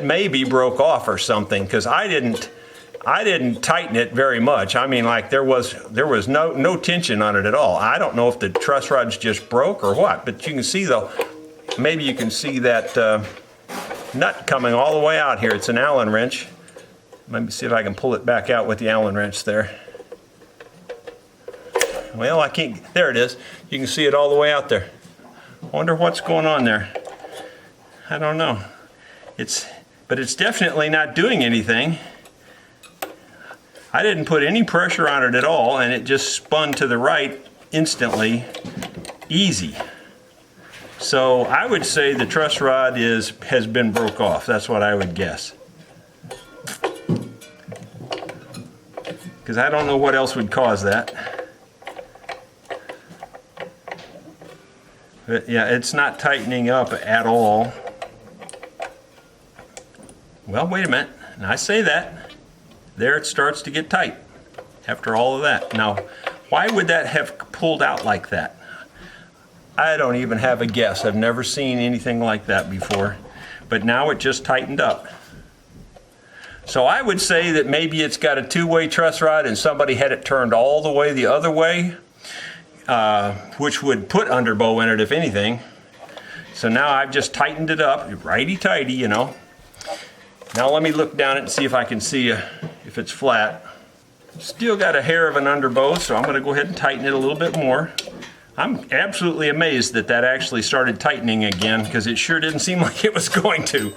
[SPEAKER 1] may be broke off or something, because I didn't tighten it very much. I mean, like there was no tension on it at all. I don't know if the truss rods just broke or what, but you can see though, maybe you can see that nut coming all the way out here. It's an Allen wrench. Let me see if I can pull it back out with the Allen wrench there. Well, I can't, there it is. You can see it all the way out there. I wonder what's going on there. I don't know. But it's definitely not doing anything. I didn't put any pressure on it at all, and it just spun to the right instantly, easy. So I would say the truss rod has been broke off. That's what I would guess. Because I don't know what else would cause that. But yeah, it's not tightening up at all. Well, wait a minute. And I say that. There it starts to get tight after all of that. Now, why would that have pulled out like that? I don't even have a guess. I've never seen anything like that before. But now it just tightened up. So I would say that maybe it's got a two-way truss rod and somebody had it turned all the way the other way, which would put underbow in it if anything. So now I've just tightened it up, righty-tighty, you know. Now let me look down it and see if I can see if it's flat. Still got a hair of an underbow, so I'm going to go ahead and tighten it a little bit more. I'm absolutely amazed that that actually started tightening again, because it sure didn't seem like it was going to.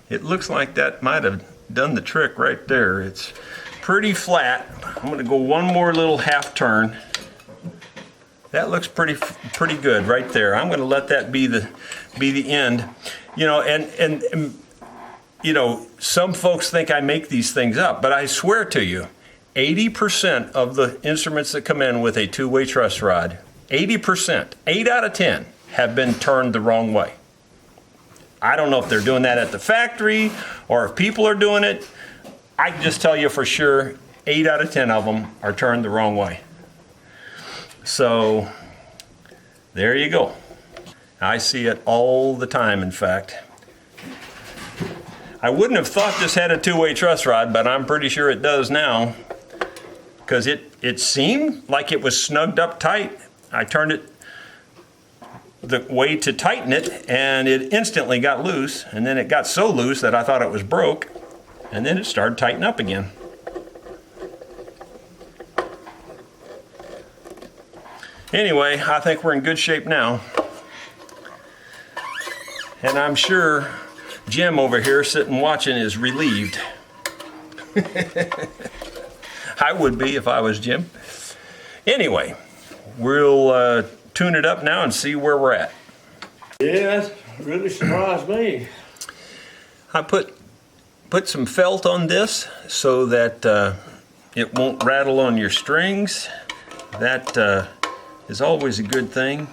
[SPEAKER 1] It looks like that might have done the trick right there. It's pretty flat. I'm going to go one more little half turn. That looks pretty good right there. I'm going to let that be the end. You know, and you know, some folks think I make these things up, but I swear to you, 80% of the instruments that come in with a two-way truss rod, 80%, 8 out of 10, have been turned the wrong way. I don't know if they're doing that at the factory or if people are doing it. I can just tell you for sure, 8 out of 10 of them are turned the wrong way. So, there you go. I see it all the time, in fact. I wouldn't have thought this had a two-way truss rod, but I'm pretty sure it does now, because it seemed like it was snugged up tight. I turned it the way to tighten it, and it instantly got loose, and then it got so loose that I thought it was broke, and then it started tightening up again. Anyway, I think we're in good shape now. And I'm sure Jim over here sitting watching is relieved. I would be if I was Jim. Anyway, we'll tune it up now and see where we're at.
[SPEAKER 2] Yeah, that really surprised me.
[SPEAKER 1] I put some felt on this so that it won't rattle on your strings. That is always a good thing.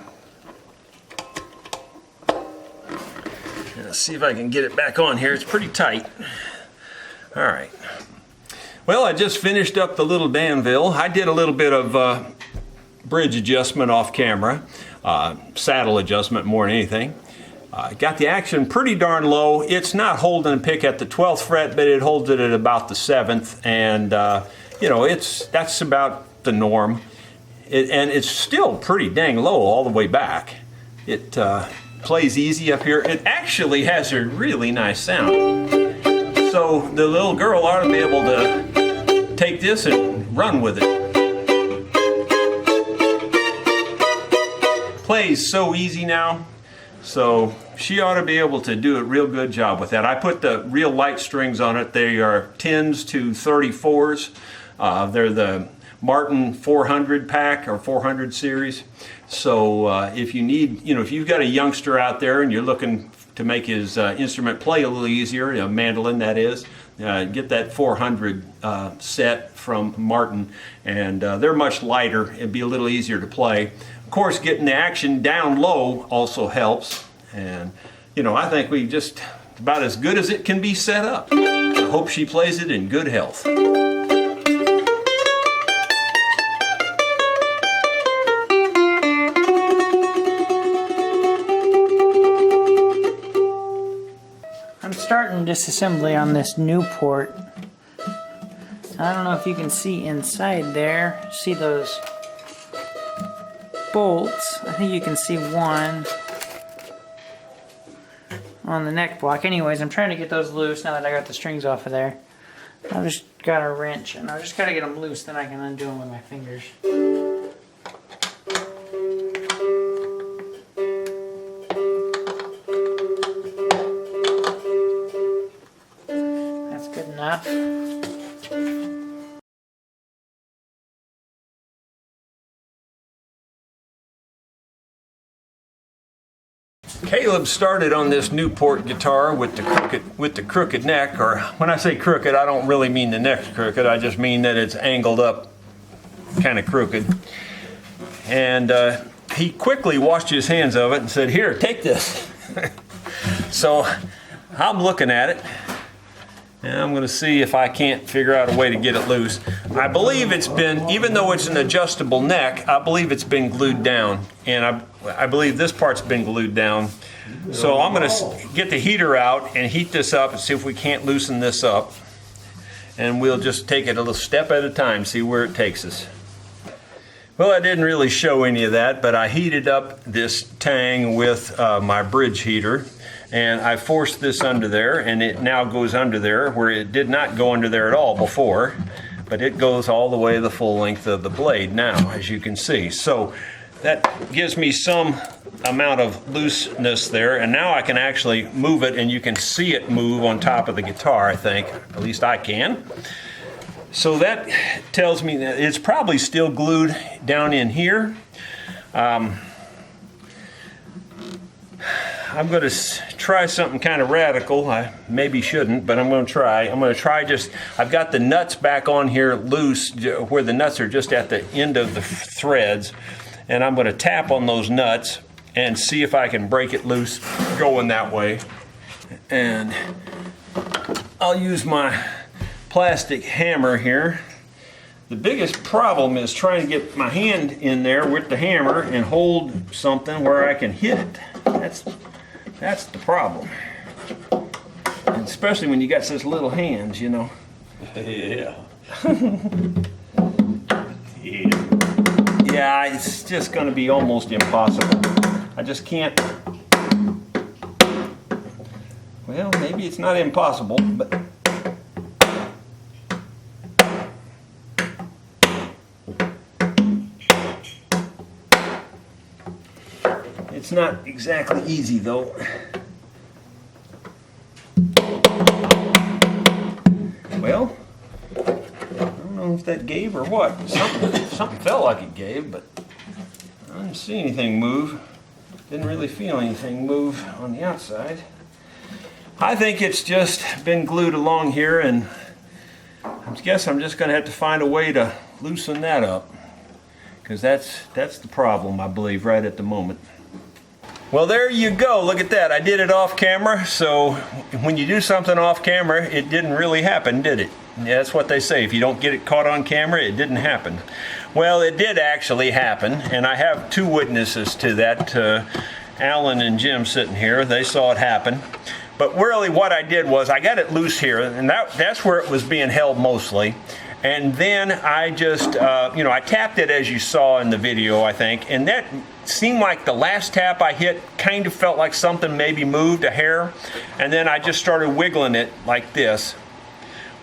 [SPEAKER 1] Let's see if I can get it back on here. It's pretty tight. All right. Well, I just finished up the little Danville. I did a little bit of bridge adjustment off camera, saddle adjustment more than anything. Got the action pretty darn low. It's not holding a pick at the 12th fret, but it holds it at about the 7th, and you know, that's about the norm. And it's still pretty dang low all the way back. It plays easy up here. It actually has a really nice sound. So the little girl ought to be able to take this and run with it. Plays so easy now, so she ought to be able to do a real good job with that. I put the real light strings on it. They are 10s to 34s. They're the Martin 400 pack or 400 series. So if you need, if you've got a youngster out there and you're looking to make his instrument play a little easier, a mandolin that is, get that 400 set from Martin, and they're much lighter. It'd be a little easier to play. Of course, getting the action down low also helps, and I think we just about as good as it can be set up. I hope she plays it in good health.
[SPEAKER 3] I'm starting disassembly on this Newport. I don't know if you can see inside there. See those bolts? I think you can see one on the neck block. Anyways, I'm trying to get those loose now that I got the strings off of there. I've just got a wrench and I just got to get them loose, then I can undo them with my fingers. That's good enough.
[SPEAKER 1] Caleb started on this Newport guitar with the crooked neck, or when I say crooked, I don't really mean the neck's crooked. I just mean that it's angled up, kind of crooked. And he quickly washed his hands of it and said, "Here, take this." So I'm looking at it, and I'm going to see if I can't figure out a way to get it loose. I believe it's been, even though it's an adjustable neck, I believe it's been glued down, and I believe this part's been glued down. So I'm going to get the heater out and heat this up and see if we can't loosen this up. And we'll just take it a little step at a time, see where it takes us. Well, I didn't really show any of that, but I heated up this tang with my bridge heater. And I forced this under there, and it now goes under there where it did not go under there at all before. But it goes all the way the full length of the blade now, as you can see. So that gives me some amount of looseness there, and now I can actually move it, and you can see it move on top of the guitar, I think. At least I can. So that tells me that it's probably still glued down in here. I'm going to try something kind of radical. I maybe shouldn't, but I'm going to try. I'm going to try I've got the nuts back on here loose, where the nuts are just at the end of the threads. And I'm going to tap on those nuts and see if I can break it loose going that way. And I'll use my plastic hammer here. The biggest problem is trying to get my hand in there with the hammer and hold something where I can hit it. That's the problem. And especially when you got such little hands, Yeah. Yeah, it's just going to be almost impossible. I just can't. Well, maybe it's not impossible, but it's not exactly easy, though. Well, I don't know if that gave or what. Something felt like it gave, but I didn't see anything move. Didn't really feel anything move on the outside. I think it's just been glued along here, and I guess I'm just going to have to find a way to loosen that up, because that's the problem, I believe, right at the moment. Well, there you go. Look at that. I did it off camera, so when you do something off camera, it didn't really happen, did it? Yeah, that's what they say. If you don't get it caught on camera, it didn't happen. Well, it did actually happen, and I have two witnesses to that, Alan and Jim sitting here. They saw it happen. But really what I did was I got it loose here, and that's where it was being held mostly. And then I just, I tapped it as you saw in the video, I think, and that seemed like the last tap I hit kind of felt like something maybe moved a hair, and then I just started wiggling it like this.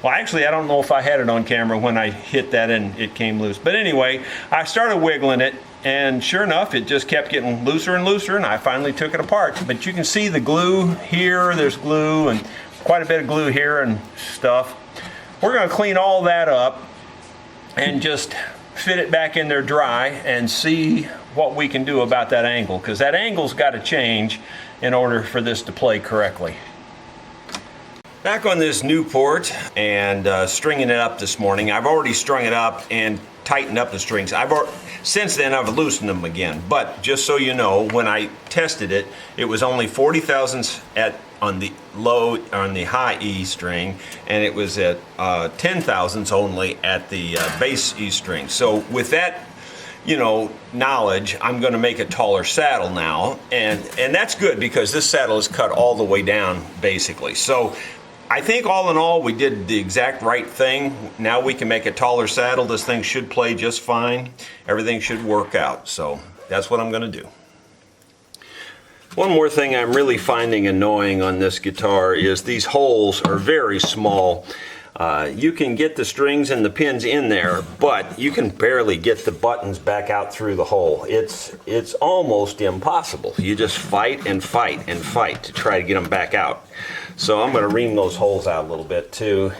[SPEAKER 1] Well, actually, I don't know if I had it on camera when I hit that and it came loose. But anyway, I started wiggling it, and sure enough, it just kept getting looser and looser, and I finally took it apart. But you can see the glue here, there's glue, and quite a bit of glue here and stuff. We're going to clean all that up and just fit it back in there dry and see what we can do about that angle, because that angle's got to change in order for this to play correctly. Back on this Newport and stringing it up this morning. I've already strung it up and tightened up the strings. Since then I've loosened them again, but just so you know, when I tested it, it was only 40 thousandths on the high E string, and it was at 10 thousandths only at the bass E string. So with that, you know, knowledge, I'm going to make a taller saddle now, and that's good because this saddle is cut all the way down basically. So I think all in all we did the exact right thing. Now we can make a taller saddle. This thing should play just fine. Everything should work out. So that's what I'm going to do. One more thing I'm really finding annoying on this guitar is these holes are very small. You can get the strings and the pins in there, but you can barely get the buttons back out through the hole. It's almost impossible. You just fight and fight and fight to try to get them back out. So I'm going to ream those holes out a little bit too.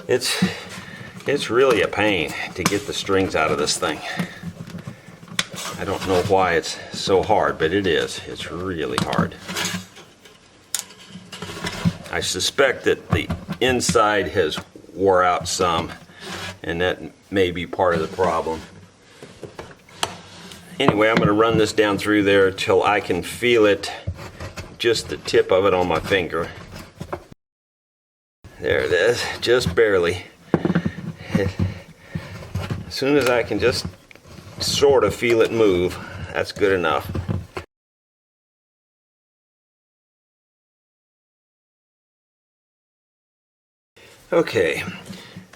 [SPEAKER 1] It's really a pain to get the strings out of this thing. I don't know why it's so hard, but it is. It's really hard. I suspect that the inside has wore out some, and that may be part of the problem. Anyway, I'm going to run this down through there till I can feel it, just the tip of it on my finger. There it is, just barely. As soon as I can just sort of feel it move, that's good enough. Okay,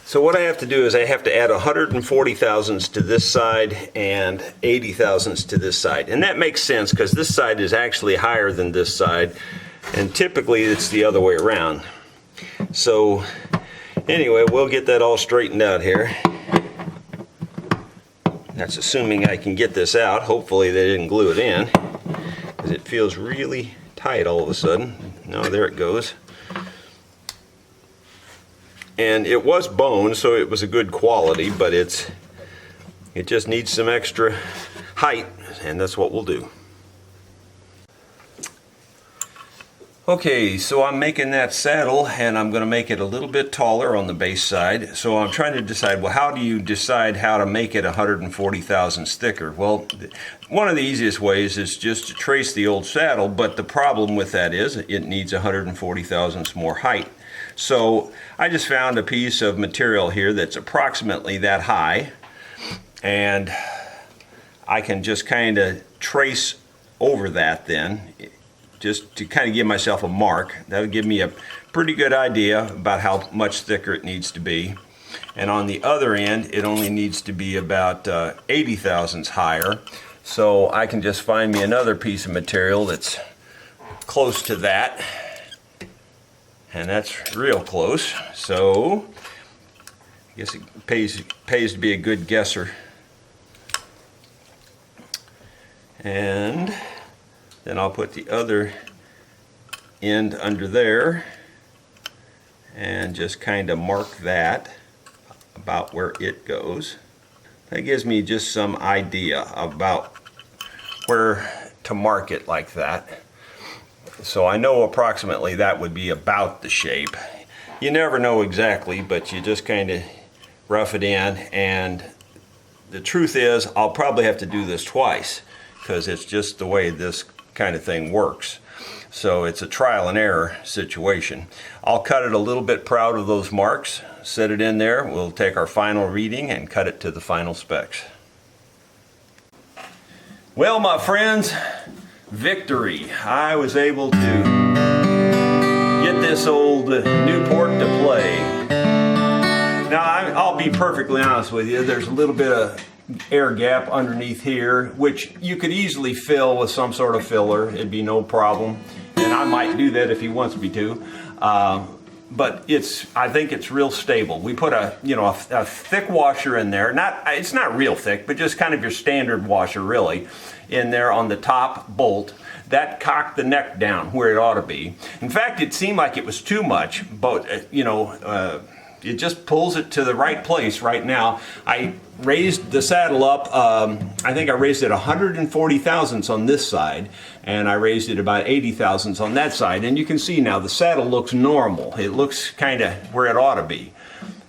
[SPEAKER 1] so what I have to do is I have to add 140 thousandths to this side and 80 thousandths to this side. And that makes sense because this side is actually higher than this side, and typically it's the other way around. So anyway, we'll get that all straightened out here. That's assuming I can get this out. Hopefully they didn't glue it in, because it feels really tight all of a sudden. No, there it goes. And it was bone, so it was a good quality, but it just needs some extra height, and that's what we'll do. Okay, so I'm making that saddle, and I'm going to make it a little bit taller on the base side. So I'm trying to decide, well, how do you decide how to make it 140 thousandths thicker? Well, one of the easiest ways is just to trace the old saddle, but the problem with that is it needs 140 thousandths more height. So I just found a piece of material here that's approximately that high, and I can just kind of trace over that then, just to kind of give myself a mark. That'll give me a pretty good idea about how much thicker it needs to be. And on the other end, it only needs to be about 80 thousandths higher. So I can just find me another piece of material that's close to that. And that's real close. So I guess it pays to be a good guesser. And then I'll put the other end under there and just kind of mark that about where it goes. That gives me just some idea about where to mark it like that. So I know approximately that would be about the shape. You never know exactly, but you just kind of rough it in. And the truth is, I'll probably have to do this twice, because it's just the way this kind of thing works. So it's a trial and error situation. I'll cut it a little bit proud of those marks, set it in there. We'll take our final reading and cut it to the final specs. Well, my friends, victory. I was able to get this old Newport to play. Now, I'll be perfectly honest with you, there's a little bit of air gap underneath here, which you could easily fill with some sort of filler. It'd be no problem, and I might do that if he wants me to. But I think it's real stable. We put a thick washer in there. It's not real thick, but just kind of your standard washer, really, in there on the top bolt. That cocked the neck down where it ought to be. In fact, it seemed like it was too much, but it just pulls it to the right place right now. I raised the saddle up, I think I raised it 140 thousandths on this side, and I raised it about 80 thousandths on that side, and you can see now the saddle looks normal. It looks kind of where it ought to be.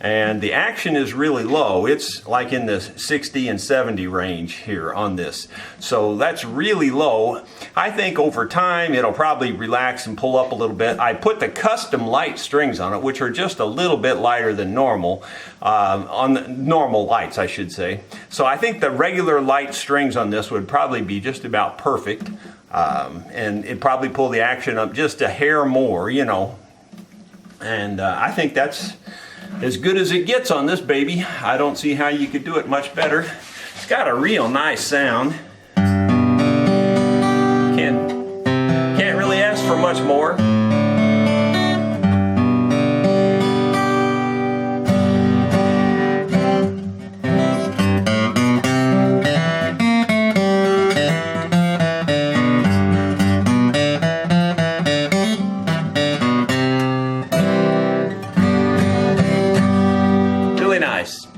[SPEAKER 1] And the action is really low. It's like in the 60 and 70 range here on this. So that's really low. I think over time it'll probably relax and pull up a little bit. I put the custom light strings on it, which are just a little bit lighter than normal, on the normal lights, I should say. So I think the regular light strings on this would probably be just about perfect. And it'd probably pull the action up just a hair more, you know. And I think that's as good as it gets on this baby. I don't see how you could do it much better. It's got a real nice sound. Can't really ask for much more.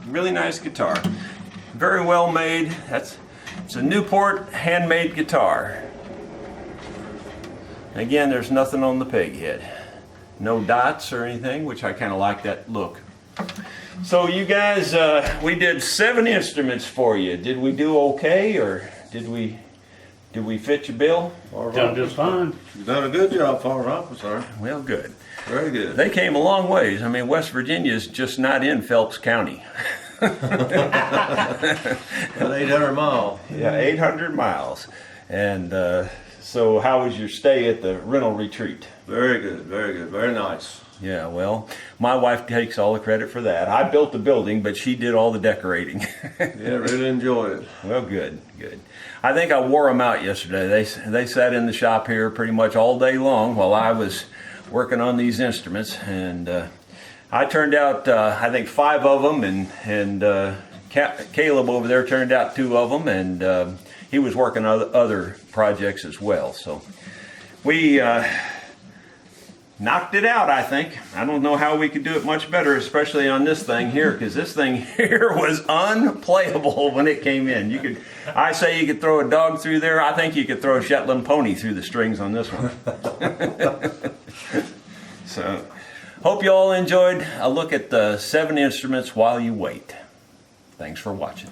[SPEAKER 1] Really nice guitar. Very well made. It's a Newport handmade guitar. Again, there's nothing on the peg head. No dots or anything, which I kind of like that look. So you guys, we did 7 instruments for you. Did we do okay, or did we fit your bill?
[SPEAKER 5] Done just fine.
[SPEAKER 2] You've done a good job, Farmer Officer.
[SPEAKER 1] Well, good.
[SPEAKER 2] Very good.
[SPEAKER 1] They came a long ways. I mean, West Virginia is just not in Phelps County.
[SPEAKER 2] 800 miles.
[SPEAKER 1] Yeah, 800 miles. And so how was your stay at the rental retreat?
[SPEAKER 2] Very good, very good, very nice.
[SPEAKER 1] Yeah, well, my wife takes all the credit for that. I built the building, but she did all the decorating.
[SPEAKER 2] Yeah, really enjoyed it.
[SPEAKER 1] Well, good, good. I think I wore them out yesterday. They sat in the shop here pretty much all day long while I was working on these instruments, and I turned out I think 5 of them, and Caleb over there turned out 2 of them, and he was working on other projects as well. So we knocked it out, I think. I don't know how we could do it much better, especially on this thing here, because this thing here was unplayable when it came in. I say you could throw a dog through there. I think you could throw a Shetland pony through the strings on this one. So, hope you all enjoyed a look at the 7 instruments while you wait. Thanks for watching.